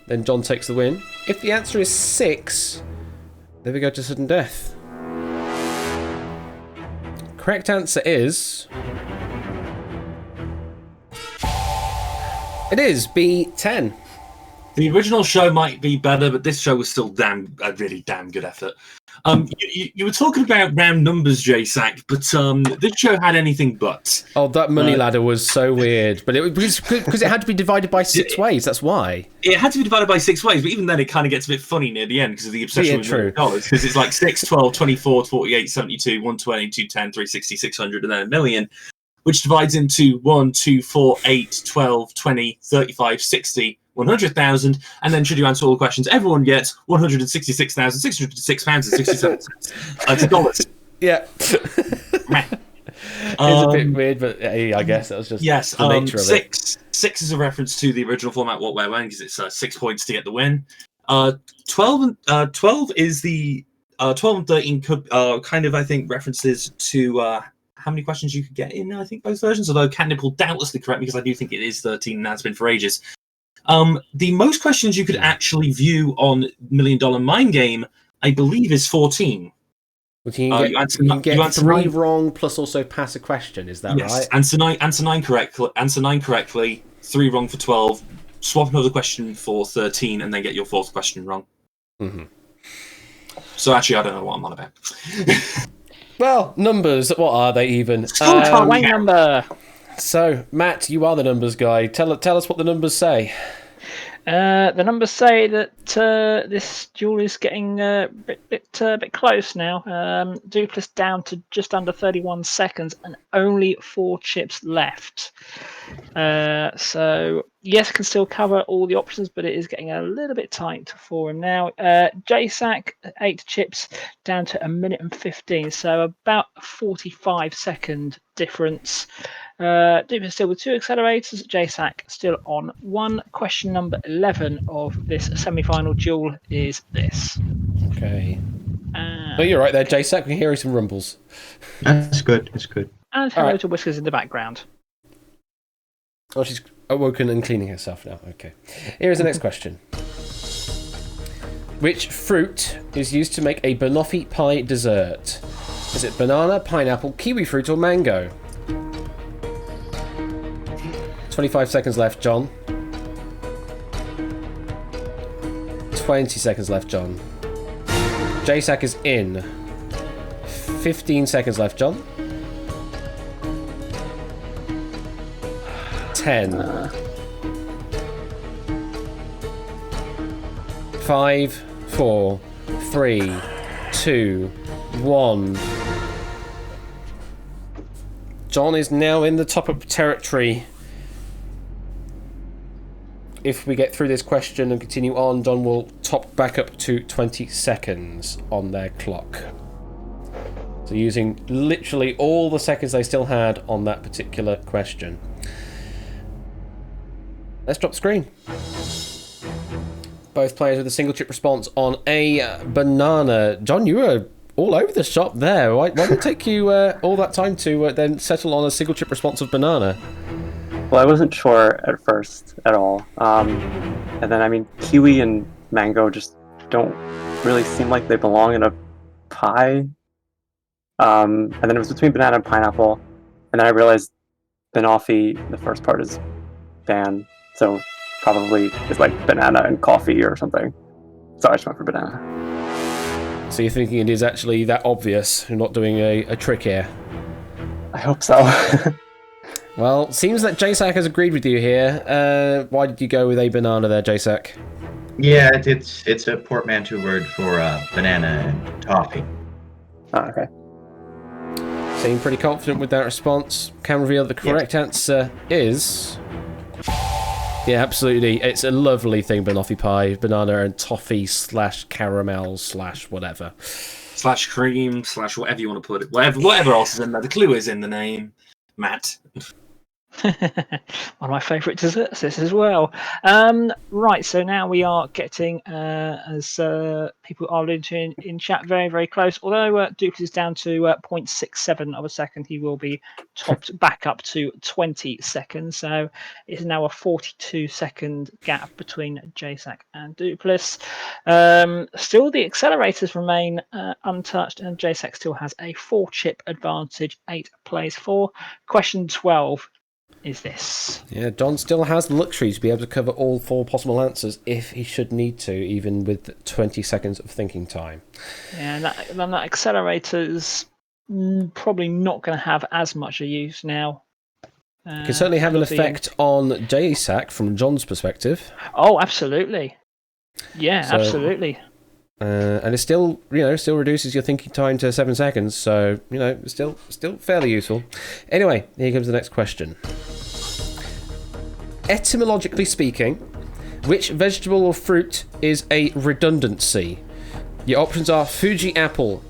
then John takes the win. If the answer is 6, then we go to sudden death. Correct answer is... It is B10. The original show might be better, but this show was still a really damn good effort. You were talking about round numbers, JSAC, but this show had anything but. Oh, that money ladder was so weird, but it was because it had to be divided by 6 ways. That's why it had to be divided by 6 ways. But even then, it kind of gets a bit funny near the end because of the obsession with dollars. Because it's like 6, 12, 24, 48, 72, 120, 210, 360, 600, and then a million, which divides into 1, 2, 4, 8, 12, 20, 35, 60. 100,000, and then should you answer all the questions, everyone gets £166,606.67 to dollars. Yeah. It's a bit weird, but I guess that was just the nature of it. 6 is a reference to the original format, What, Where, When, because it's 6 points to get the win. 12 is the 12 and 13 could kind of, I think, references to how many questions you could get in, I think, both versions, although Candice will doubtlessly correct me because I do think it is 13 and has been for ages. The most questions you could actually view on Million Dollar Mind Game, I believe, is 14. Well, you can get 3 wrong plus also pass a question. Is that right? Answer 9 correctly. 3 wrong for 12. Swap another question for 13, and then get your 4th question wrong. Mm-hmm. So actually, I don't know what I'm on about. Well, numbers. What are they even? Wayne number. So, Matt, you are the numbers guy. Tell us what the numbers say. The numbers say that this duel is getting a bit close now. Dupless down to just under 31 seconds and only 4 chips left. So, yes, can still cover all the options, but it is getting a little bit tight for him now. JSAC, 8 chips down to 1 minute and 15, so about a 45-second difference. Dupless still with 2 accelerators. JSAC still on 1. Question number 11 of this semi-final duel is this. Okay. No, you're right there, JSAC. We're hearing some rumbles. That's good. It's good. And hello to Whiskers in the background. Oh, she's awoken and cleaning herself now. Okay. Here is the next question. Which fruit is used to make a banoffee pie dessert? Is it banana, pineapple, kiwi fruit, or mango? 25 seconds left, John. 20 seconds left, John. JSAC is in. 15 seconds left, John. 10. 5, 4, 3, 2, 1. John is now in the top-up territory. If we get through this question and continue on, John will top back up to 20 seconds on their clock. So using literally all the seconds they still had on that particular question. Let's drop the screen. Both players with a single chip response on a banana. John, you were all over the shop there. Why did it take you all that time to then settle on a single chip response of banana? Well, I wasn't sure at first at all. And then, I mean, kiwi and mango just don't really seem like they belong in a pie. And then it was between banana and pineapple. And then I realized banoffee, the first part is ban. So probably it's like banana and coffee or something. So I just went for banana. So you're thinking it is actually that obvious? You're not doing a trick here? I hope so. Well, seems that JSAC has agreed with you here. Why did you go with a banana there, JSAC? Yeah, it's a portmanteau word for banana and toffee. Oh, okay. Seem pretty confident with that response. Can reveal the correct answer is... Yeah, absolutely. It's a lovely thing, banoffee pie, banana and toffee / caramel / whatever. / cream / whatever you want to put it. Whatever else is in there. The clue is in the name, Matt. One of my favourite desserts, this as well. Right, so now we are getting, as people are alluding to in chat, very, very close. Although Duke is down to 0.67 of a second, he will be topped back up to 20 seconds. So it's now a 42-second gap between JSAC and Dupless. Still, the accelerators remain untouched, and JSAC still has a 4-chip advantage, 8 plays 4. Question 12. Is this? Yeah, John still has the luxury to be able to cover all 4 possible answers if he should need to, even with 20 seconds of thinking time. Yeah, and that accelerator's probably not going to have as much a use now. It can certainly have an effect on JSAC from John's perspective. Oh, absolutely. Yeah, absolutely. And it still, still reduces your thinking time to 7 seconds. So, still fairly useful. Anyway, here comes the next question. Etymologically speaking, which vegetable or fruit is a redundancy? Your options are Fuji apple,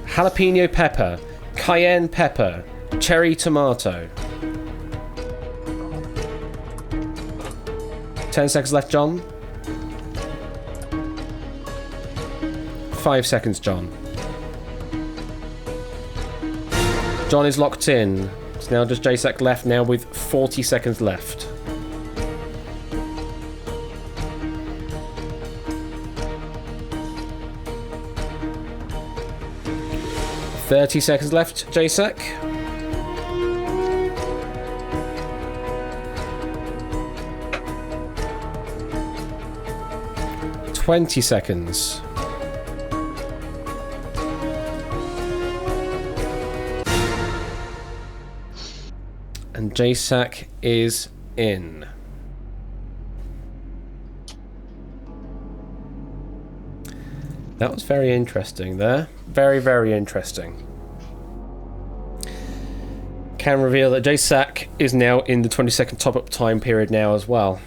jalapeno pepper, cayenne pepper, cherry tomato. 10 seconds left, John. 5 seconds, John. John is locked in. It's now just JSAC left now with 40 seconds left. 30 seconds left, JSAC. $20 seconds. And JSAC is in. That was very interesting there. Very, very interesting. Can reveal that JSAC is now in the 20-second top-up time period now as well.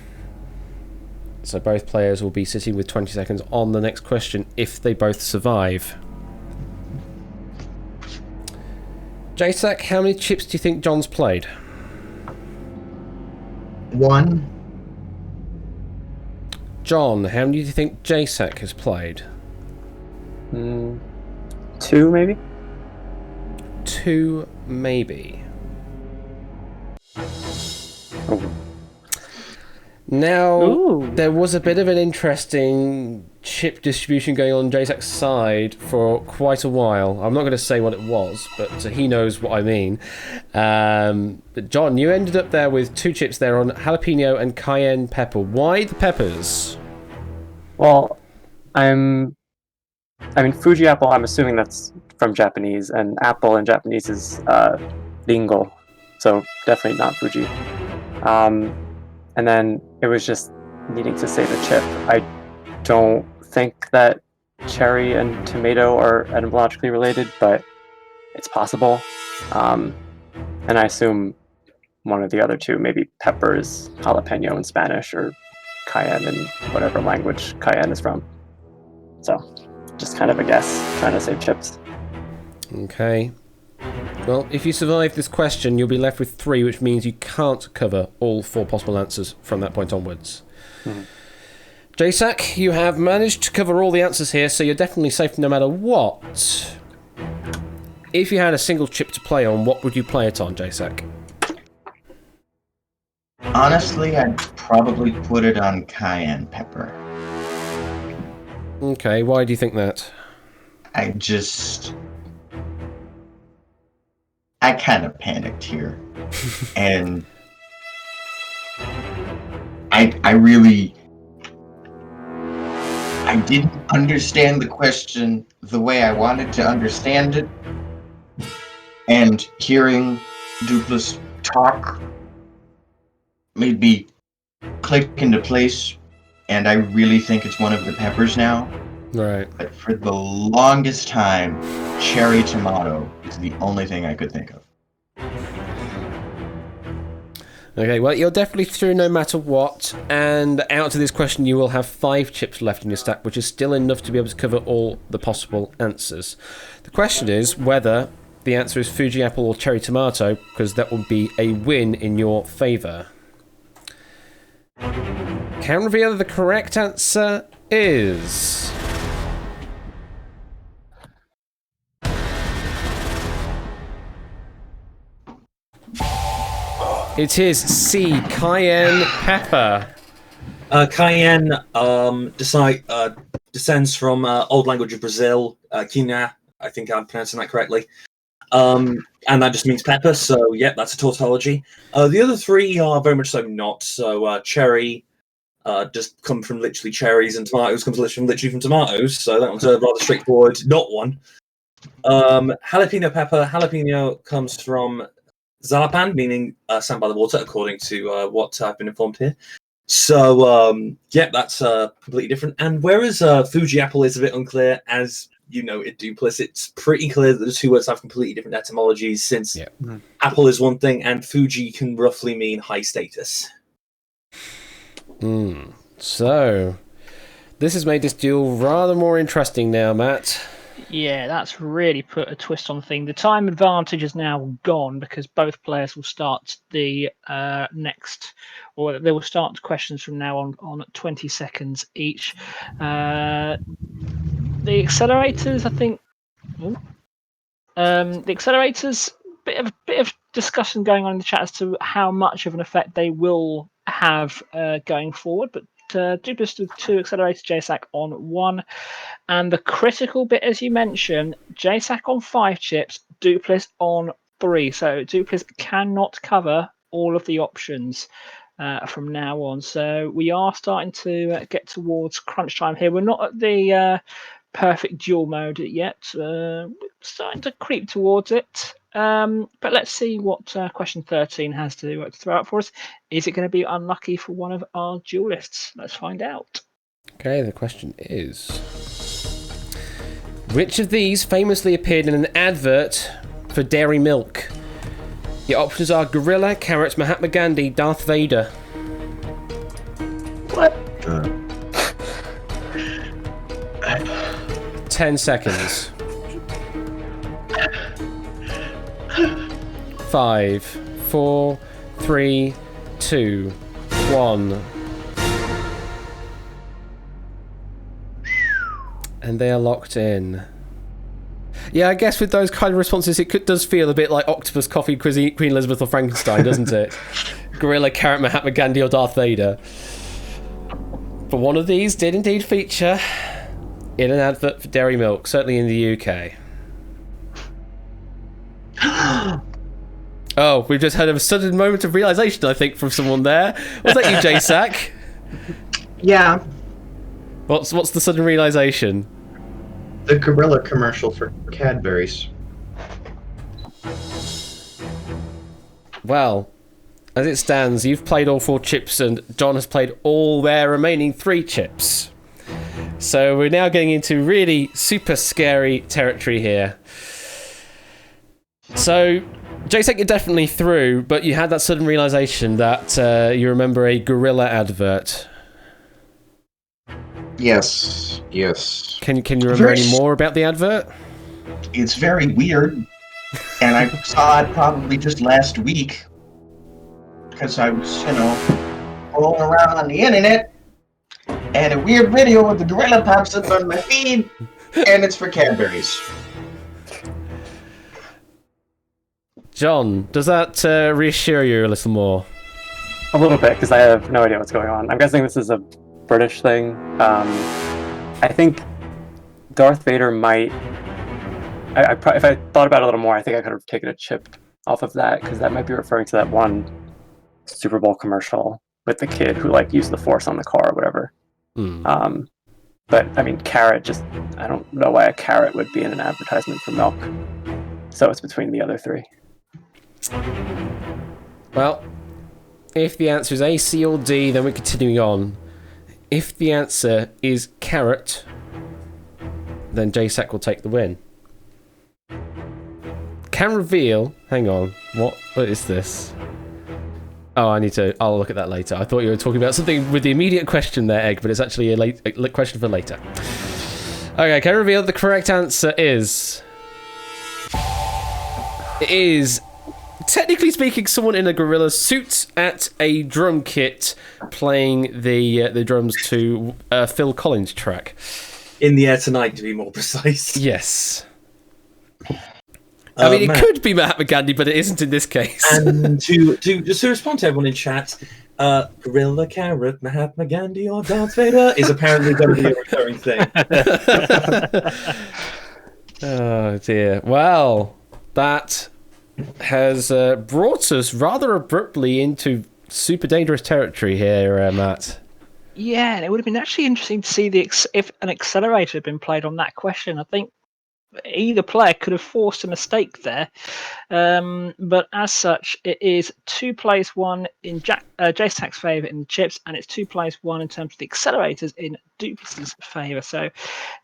So both players will be sitting with 20 seconds on the next question if they both survive. JSAC, how many chips do you think John's played? 1. John, how many do you think JSAC has played? 2, maybe? 2, maybe. Oh. Now, there was a bit of an interesting chip distribution going on JSAC's side for quite a while. I'm not going to say what it was, but he knows what I mean. But John, you ended up there with 2 chips there on jalapeno and cayenne pepper. Why the peppers? Well, Fuji apple, I'm assuming that's from Japanese, and apple in Japanese is ringo, so definitely not Fuji. And then it was just needing to save a chip. I don't think that cherry and tomato are etymologically related, but it's possible. And I assume one of the other 2, maybe peppers, jalapeno in Spanish, or cayenne in whatever language cayenne is from. So, just kind of a guess, trying to save chips. Okay. Well, if you survive this question, you'll be left with 3, which means you can't cover all 4 possible answers from that point onwards. JSAC, you have managed to cover all the answers here, so you're definitely safe no matter what. if you had a single chip to play on, what would you play it on, JSAC? Honestly, I'd probably put it on cayenne pepper. Okay, why do you think that? I kind of panicked here. And I didn't understand the question the way I wanted to understand it. And hearing Duplass talk made me click into place. And I really think it's one of the peppers now. Right. But for the longest time, cherry tomato is the only thing I could think of. Okay, well, you're definitely through no matter what, and out of this question you will have 5 chips left in your stack, which is still enough to be able to cover all the possible answers. The question is whether the answer is Fuji apple or cherry tomato, because that would be a win in your favour. Can reveal the correct answer is... It is C, cayenne pepper. Cayenne descends from old language of Brazil, quina. I think I'm pronouncing that correctly. And that just means pepper, so yeah, that's a tautology. The other 3 are very much so not. So cherry just come from literally cherries, and tomatoes comes literally from tomatoes, so that one's a rather straightforward not one. Jalapeno pepper. Jalapeno comes from Zalapan, meaning sand by the water, according to what I've been informed here. So, yeah, that's completely different. And whereas Fuji apple is a bit unclear, as you know, it Duplass, it's pretty clear that the 2 words have completely different etymologies, since apple is one thing and Fuji can roughly mean high status. So, this has made this duel rather more interesting now, Matt. Yeah, that's really put a twist on the thing. The time advantage is now gone because both players will start the next, or they will start questions from now on 20 seconds each. The accelerators, I think. The accelerators, bit of discussion going on in the chat as to how much of an effect they will have going forward, but Duplass with 2 accelerators, JSAC on 1. And the critical bit, as you mentioned, JSAC on 5 chips, Duplass on 3. So Duplass cannot cover all of the options from now on. So we are starting to get towards crunch time here. We're not at the perfect duel mode yet. We're starting to creep towards it. But let's see what question 13 has to throw out for us. Is it going to be unlucky for one of our duelists? Let's find out. Okay, the question is... Which of these famously appeared in an advert for dairy milk? The options are Gorilla, Carrot, Mahatma Gandhi, Darth Vader. What? 10 seconds. 5, 4, 3, 2, 1. And they are locked in. Yeah, I guess with those kind of responses, it does feel a bit like Octopus, Coffee, Queen Elizabeth or Frankenstein, doesn't it? Gorilla, Carrot, Mahatma Gandhi or Darth Vader. But one of these did indeed feature in an advert for dairy milk, certainly in the UK. Oh, we've just had a sudden moment of realisation, I think, from someone there. Was that you, JSAC? Yeah. What's the sudden realisation? The Gorilla commercial for Cadbury's. Well, as it stands, you've played all 4 chips and John has played all their remaining 3 chips. So we're now getting into really super scary territory here. So, JSEC, you're definitely through, but you had that sudden realisation that you remember a Gorilla advert. Yes. Can you remember any more about the advert? It's very weird, and I saw it probably just last week because I was, rolling around on the internet, and a weird video with the gorilla pops up on my feed, and it's for Cadbury's. John, does that reassure you a little more? A little bit, because I have no idea what's going on. I'm guessing this is a British thing. I think Darth Vader might... if I thought about it a little more, I think I could have taken a chip off of that, because that might be referring to that one Super Bowl commercial with the kid who used the Force on the car or whatever. But I mean, carrot, I don't know why a carrot would be in an advertisement for milk. So it's between the other three. Well, if the answer is A, C, or D, then we're continuing on. If the answer is carrot, then JSAC will take the win. Can reveal... Hang on. What is this? Oh, I'll look at that later. I thought you were talking about something with the immediate question there, Egg, but it's actually a question for later. Okay, can I reveal the correct answer is... It is, technically speaking, someone in a gorilla suit at a drum kit playing the drums to a Phil Collins track. In the Air Tonight, to be more precise. Yes. I mean, it could be Mahatma Gandhi, but it isn't in this case. And to respond to everyone in chat, Gorilla, Carrot, Mahatma Gandhi, or Darth Vader is apparently going to be a recurring thing. Oh, dear. Well, that has brought us rather abruptly into super dangerous territory here, Matt. Yeah, and it would have been actually interesting to see if an accelerator had been played on that question. I think either player could have forced a mistake there, but as such, it is 2-1 in JSAC's favour in the chips, and it's 2-1 in terms of the accelerators in Duplus's favour. So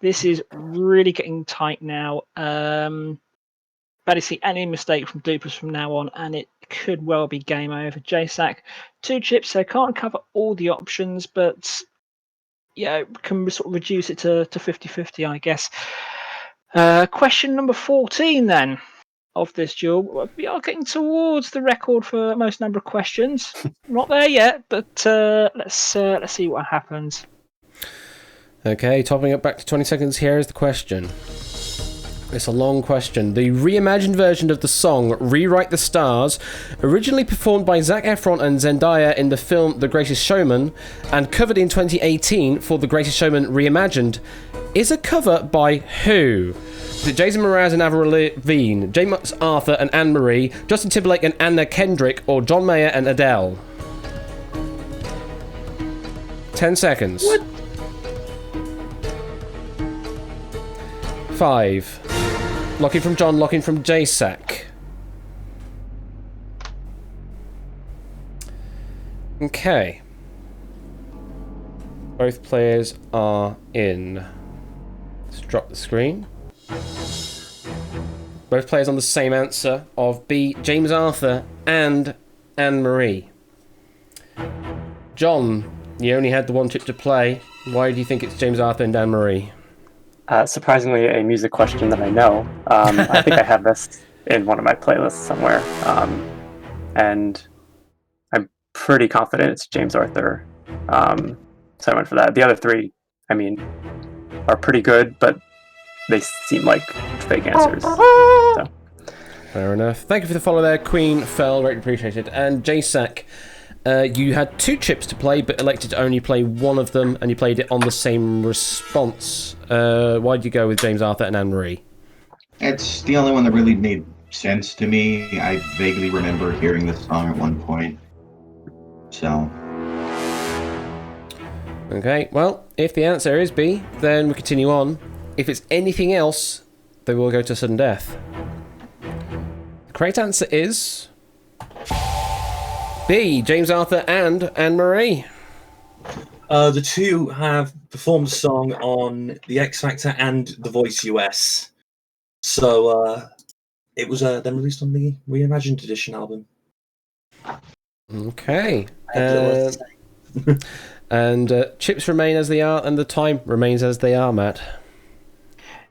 this is really getting tight now. Basically, any mistake from Duplus from now on, and it could well be game over. JSAC, 2 chips, so can't cover all the options, but can sort of reduce it to 50-50, I guess. Question number 14 then of this duel. We are getting towards the record for most number of questions. Not there yet, but let's see what happens. Okay, topping up back to 20 seconds. Here is the question. It's a long question. The reimagined version of the song Rewrite the Stars, originally performed by Zac Efron and Zendaya in the film The Greatest Showman, and covered in 2018 for The Greatest Showman Reimagined, is a cover by who? Is it Jason Mraz and Avril Lavigne, James Arthur and Anne-Marie, Justin Timberlake and Anna Kendrick, or John Mayer and Adele? 10 seconds. What? 5. Locking from John, locking from JSAC. Okay. Both players are in. Let's drop the screen. Both players on the same answer of B, James Arthur and Anne-Marie. John, you only had the one chip to play. Why do you think it's James Arthur and Anne-Marie? Surprisingly, a music question that I know. I think I have this in one of my playlists somewhere. And I'm pretty confident it's James Arthur. So I went for that. The other three, I mean, are pretty good, but they seem like fake answers. So. Fair enough. Thank you for the follow there, Queen Fell. Greatly appreciated. And JSAC, you had 2 chips to play, but elected to only play one of them, and you played it on the same response. Why did you go with James Arthur and Anne-Marie? It's the only one that really made sense to me. I vaguely remember hearing this song at one point. So... Okay, well, if the answer is B, then we continue on. If it's anything else, then we'll go to sudden death. The correct answer is... B, James Arthur and Anne-Marie. The two have performed the song on The X Factor and The Voice US. So it was then released on the Reimagined Edition album. Okay. And chips remain as they are, and the time remains as they are, Matt.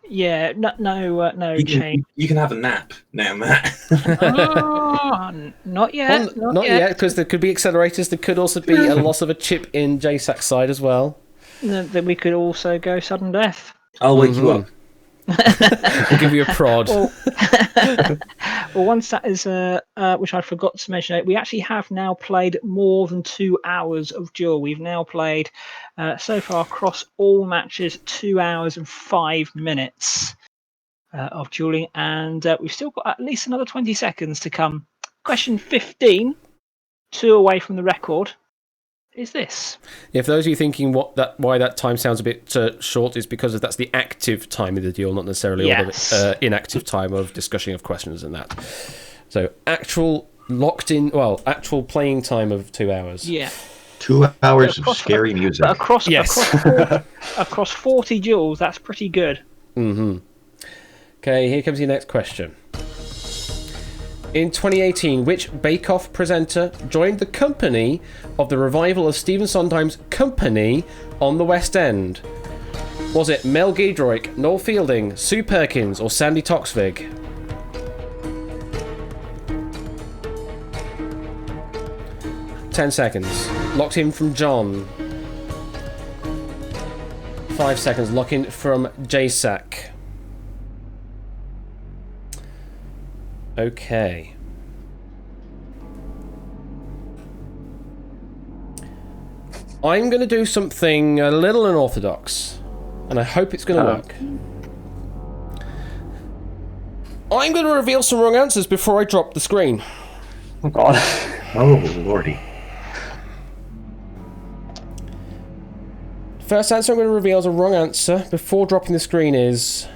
Yeah, no change. You can have a nap now, Matt. Not yet. Well, not yet, because there could be accelerators. There could also be a loss of a chip in JSAC's side as well. Then we could also go sudden death. I'll wake you up. We'll give you a prod. Well, one stat is, which I forgot to mention, we actually have now played more than 2 hours of Duel. We've now played, so far across all matches, 2 hours and 5 minutes of dueling, and we've still got at least another 20 seconds to come. Question 15, 2 away from the record, is this. If those of you thinking why that time sounds a bit short is because that's the active time of the duel, not necessarily all the inactive time of discussion of questions and that. So actual playing time of 2 hours. Yeah. 2 hours of scary music. Across 40 duels, that's pretty good. Mm-hmm. Okay, here comes your next question. In 2018, which Bake Off presenter joined the company of the revival of Stephen Sondheim's Company on the West End? Was it Mel Giedroyc, Noel Fielding, Sue Perkins, or Sandy Toksvig? Ten seconds. Locked in from John. 5 seconds. Lock in from JSAC. Okay. I'm going to do something a little unorthodox, and I hope it's going to work. I'm going to reveal some wrong answers before I drop the screen. Oh, God. Oh, lordy. First answer I'm going to reveal as a wrong answer before dropping the screen is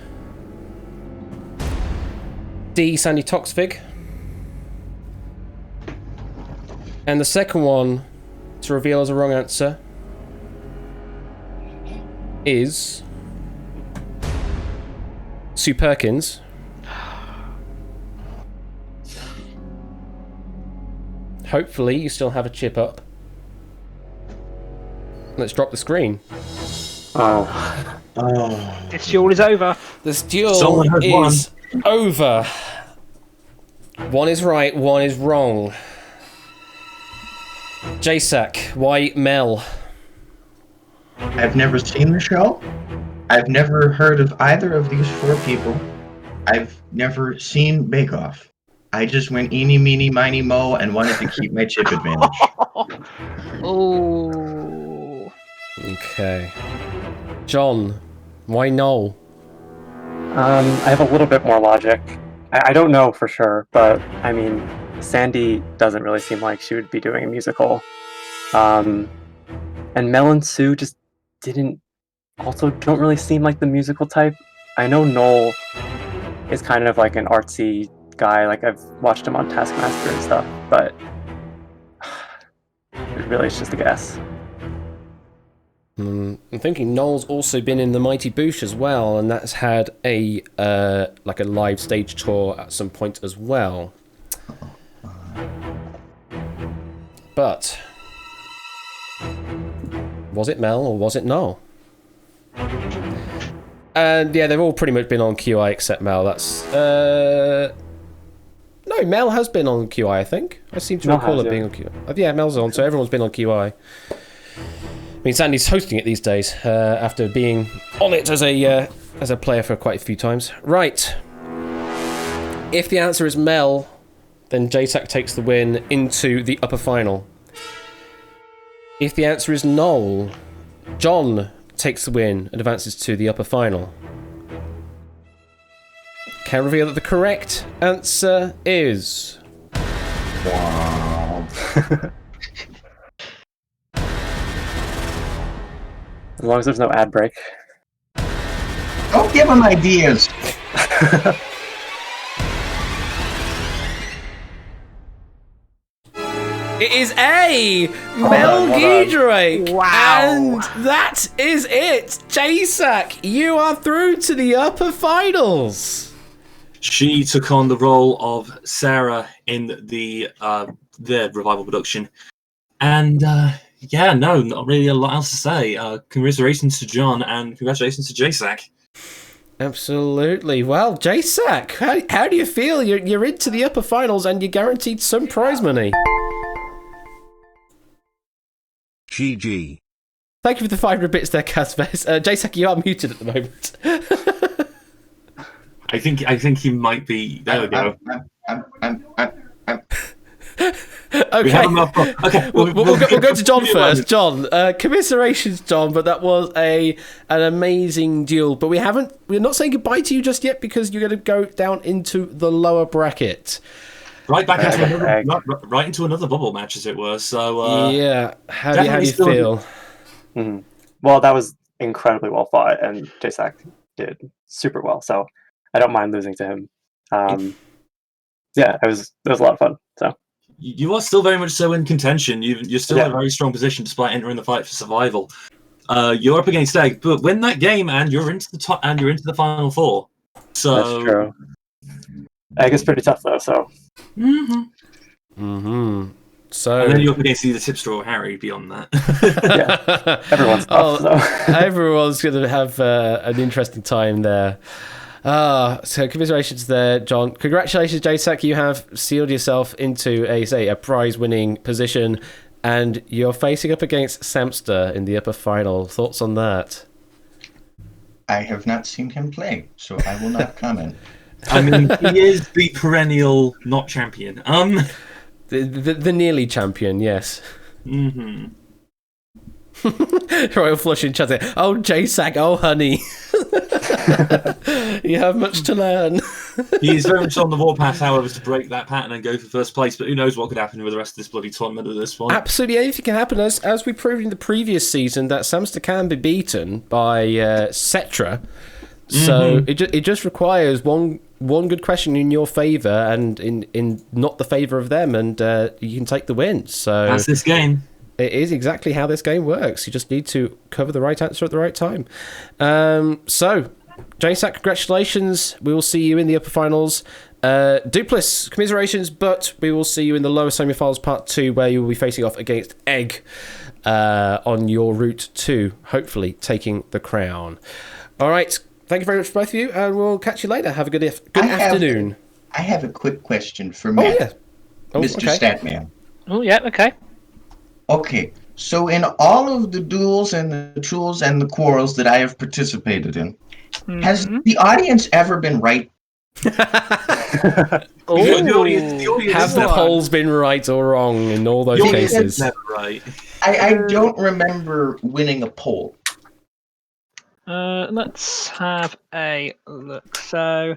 D, Sandy Toksvig. And the second one to reveal as a wrong answer is Sue Perkins. Hopefully you still have a chip up. Let's drop the screen. Oh. This duel is over. This duel is over. One is right, one is wrong. JSAC, why Mel? I've never seen the show. I've never heard of either of these 4 people. I've never seen Bake Off. I just went eeny, meeny, miny, mo, and wanted to keep my chip advantage. Oh. Okay. John, why no? I have a little bit more logic. I don't know for sure, but I mean, Sandy doesn't really seem like she would be doing a musical. And Mel and Sue just don't really seem like the musical type. I know Noel is kind of like an artsy guy, like I've watched him on Taskmaster and stuff, but really it's just a guess. I'm thinking Noel's also been in the Mighty Boosh as well, and that's had a like a live stage tour at some point as well. But was it Mel or was it Noel? And yeah, they've all pretty much been on QI except Mel. That's no, Mel has been on QI, I think. I seem to recall it being on QI. Yeah, Mel's on, so everyone's been on QI. I mean, Sandy's hosting it these days after being on it as a player for quite a few times. Right. If the answer is Mel, then JSAC takes the win into the upper final. If the answer is Noel, John takes the win and advances to the upper final. Can I reveal that the correct answer is... Wow. As long as there's no ad break. Don't give him ideas. It is A! Mel Giedroyc! Wow. And that is it! JSAC, you are through to the upper finals! She took on the role of Sarah in the revival production. And yeah, no, not really a lot else to say. Congratulations to John and congratulations to JSAC. Absolutely. Well, JSAC, how do you feel? You're into the upper finals and you're guaranteed some prize money. GG. Thank you for the 500 bits there, Casves. JSAC, you are muted at the moment. I think he might be. There we go. Okay, We have a mouthful. Okay, we'll go to John first. John, commiserations, John, but that was an amazing duel. But we're not saying goodbye to you just yet because you're going to go down into the lower bracket. Right back into another bubble match, as it were. So yeah, how do you feel? Mm-hmm. Well, that was incredibly well fought, and J-Sac did super well. So I don't mind losing to him. Yeah, it was a lot of fun. So you are still very much so in contention. You're still in a very strong position despite entering the fight for survival. You're up against Egg, but win that game and you're into the top and you're into the final four. So that's true. Egg is pretty tough though. So. So and then you're up against either Tipster or Harry. Beyond that, yeah, everyone's tough. So. Everyone's going to have an interesting time there. So commiserations there, John. Congratulations, J-Sac. You have sealed yourself into a prize-winning position, and you're facing up against Samster in the upper final. Thoughts on that? I have not seen him play, so I will not comment. I mean, he is the perennial not champion. The nearly champion, yes. Mm-hmm. Royal Flush in chat. Oh, J-Sac, oh, honey. You have much to learn. He is very much on the warpath, however, to break that pattern and go for first place, but who knows what could happen with the rest of this bloody tournament at this point. Absolutely anything can happen. As we proved in the previous season, that Samster can be beaten by Cetra. So it just requires one good question in your favour and in not the favour of them, and you can take the win. So that's this game. It is exactly how this game works. You just need to cover the right answer at the right time. So, J-Sac, congratulations. We will see you in the upper finals. Duplis, commiserations, but we will see you in the lower semi-finals part 2, where you will be facing off against Egg on your route to, hopefully, taking the crown. All right. Thank you very much, both of you, and we'll catch you later. Have a good afternoon. I have a quick question for Matt. Mr. Statman. Oh, yeah, okay. Okay, so in all of the duels and the duels and the quarrels that I have participated in, has the audience ever been right? The audience have the polls been right or wrong in all those cases? Never right. I don't remember winning a poll. Let's have a look. So,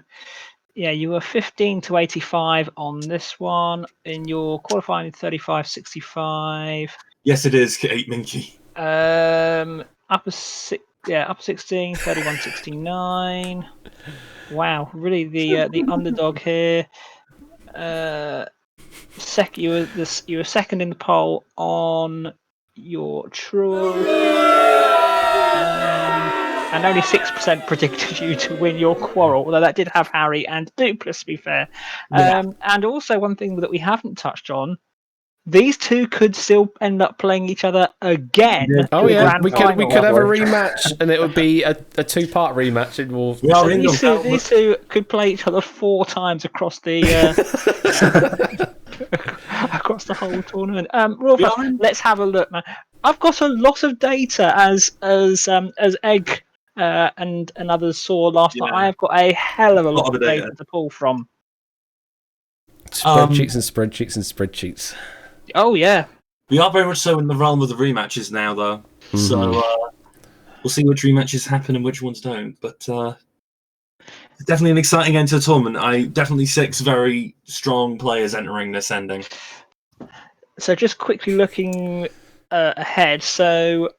yeah, you were 15 to 85 on this one. In your qualifying 35-65. Yes, it is, Kate Minky. Upper 16, 31-69. Wow, really the underdog here. You were second in the poll on your Truel. And only 6% predicted you to win your quarrel, although that did have Harry and Duplis, to be fair. And also one thing that we haven't touched on, these two could still end up playing each other again. Oh yeah, we could have a rematch, and it would be a 2-part rematch involved. These two could play each other 4 times across the across the whole tournament. Let's have a look, man. I've got a lot of data as Egg and others saw last night. I have got a hell of a lot of data to pull from. Spreadsheets. Oh yeah. We are very much so in the realm of the rematches now, though. Mm-hmm. So we'll see which rematches happen and which ones don't. But it's definitely an exciting end to the tournament. Definitely 6 very strong players entering this ending. So just quickly looking ahead, so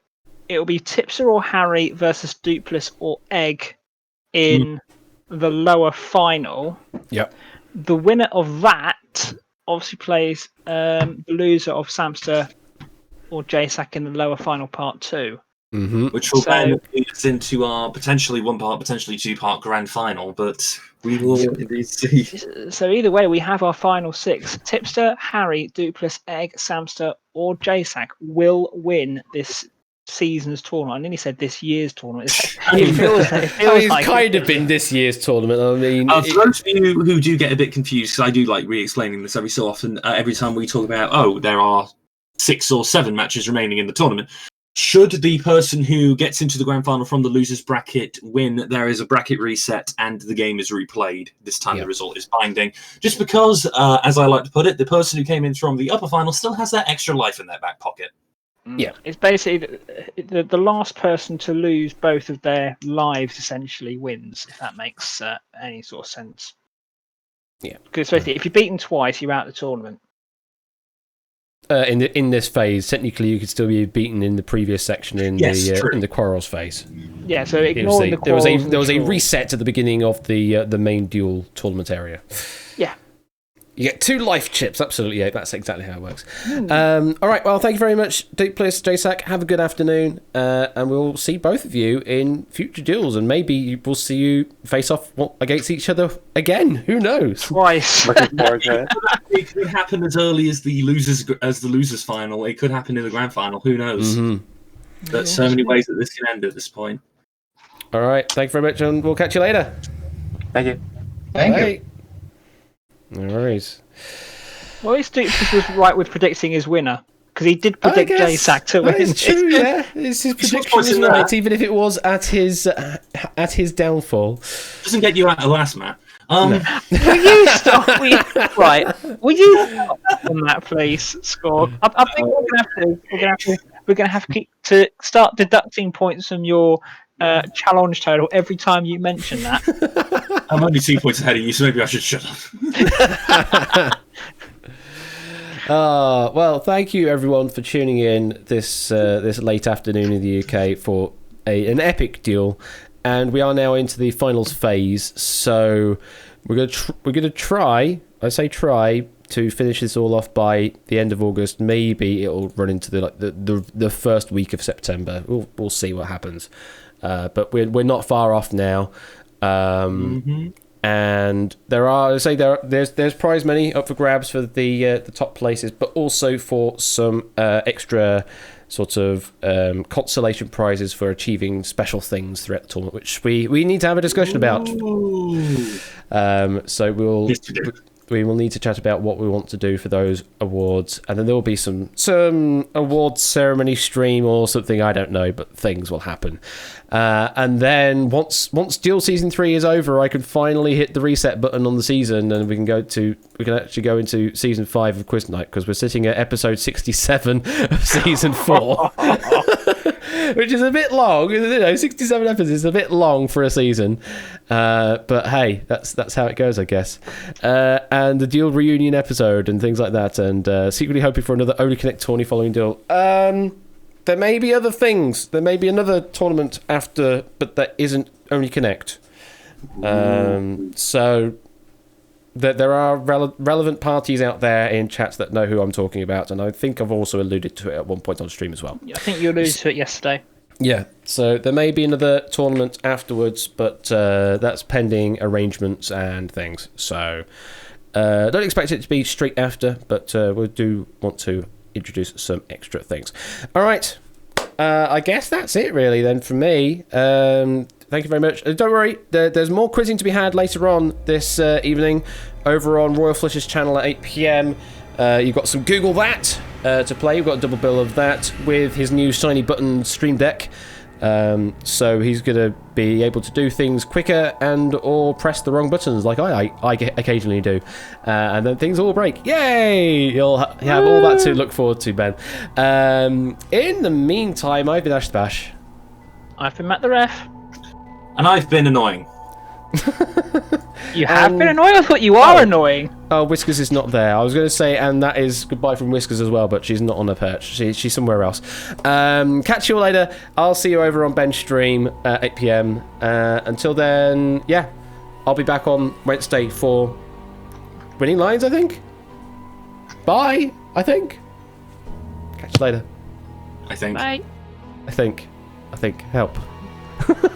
it'll be Tipster or Harry versus Duplis or Egg in the lower final. Yep. The winner of that obviously plays the loser of Samster or J-Sac in the lower final part 2. Mm-hmm. Which will then lead us into our potentially 1-part, potentially 2-part grand final, but we will indeed see. So either way, we have our final 6. Tipster, Harry, Duplis, Egg, Samster, or J-Sac will win this season's tournament. I nearly said this year's tournament. It feels it's like kind of been this year's tournament. I mean, for those of you who do get a bit confused, because I do like re-explaining this every so often, every time we talk about, there are 6 or 7 matches remaining in the tournament. should the person who gets into the grand final from the losers bracket win, there is a bracket reset and the game is replayed. This time the result is binding. Just because, as I like to put it, the person who came in from the upper final still has that extra life in their back pocket. Yeah. It's basically the last person to lose both of their lives essentially wins, if that makes any sort of sense. Yeah. Because especially if you're beaten twice, you're out of the tournament. In this phase, technically, you could still be beaten in the previous section in the quarrels phase. Yeah, so ignoring the quarrels. There was a reset at the beginning of the main duel tournament area. Yeah. You get 2 life chips, absolutely. Yeah, that's exactly how it works. All right, well, thank you very much, Duplis, JSAC. Have a good afternoon, and we'll see both of you in future duels, and maybe we'll see you face off against each other again. Who knows? Twice. Looking forward to it. It could happen as early as the losers final. It could happen in the grand final. Who knows? Mm-hmm. There's so many ways that this can end at this point. All right, thank you very much, and we'll catch you later. Thank you. Thank you. No worries. Well, Stupid was right with predicting his winner, because he did predict JSAC to win. It's true, yeah. It's his prediction was right, even if it was at his downfall. Doesn't get you out of last, Matt. Will you stop? Will you stop on that, please? Score. I think we're gonna have to start deducting points from your challenge total every time you mention that. I'm only 2 points ahead of you, so maybe I should shut up. Well, thank you everyone for tuning in this late afternoon in the UK for an epic duel, and we are now into the finals phase. So we're gonna try. I say try to finish this all off by the end of August. Maybe it'll run into the first week of September. We'll see what happens. But we're not far off now. And there's prize money up for grabs for the top places, but also for some extra sort of consolation prizes for achieving special things throughout the tournament, which we need to have a discussion about. So we will need to chat about what we want to do for those awards, and then there will be some awards ceremony stream or something, I don't know, but things will happen. And then once Duel Season 3 is over, I can finally hit the reset button on the season, and we can actually go into Season 5 of Quiz Night, because we're sitting at episode 67 of Season 4. Which is a bit long, 67 episodes is a bit long for a season. But hey, that's how it goes, I guess. And the Duel reunion episode and things like that, and secretly hoping for another Only Connect tourney following Duel. There may be other things. There may be another tournament after, but that isn't Only Connect. So there are relevant parties out there in chats that know who I'm talking about, and I think I've also alluded to it at one point on stream as well. I think you alluded to it yesterday. Yeah, so there may be another tournament afterwards, but that's pending arrangements and things. So don't expect it to be straight after, but we do want to introduce some extra things. All right, I guess that's it really then from me. Thank you very much. Don't worry, there's more quizzing to be had later on this evening over on Royal Flush's channel at 8 PM. You've got some Google That to play. You've got a double bill of that with his new shiny button Stream Deck. So he's going to be able to do things quicker and or press the wrong buttons like I occasionally do. And then things will break. Yay! You'll have all that to look forward to, Ben. In the meantime, I've been Ash the Bash. I've been Matt the Ref. And I've been annoying. You have been annoying? I thought you are annoying. Oh, Whiskers is not there. I was going to say, and that is goodbye from Whiskers as well, but she's not on her perch. She's somewhere else. Catch you all later. I'll see you over on Ben's stream at 8 PM. Until then, yeah, I'll be back on Wednesday for Winning Lines, I think. Bye, I think. Catch you later. I think. Bye. I think. Help.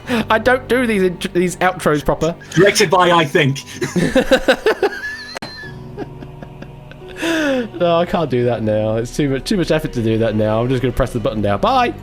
I don't do these outros proper. Directed by I think. No, I can't do that now. It's too much effort to do that now. I'm just going to press the button now. Bye!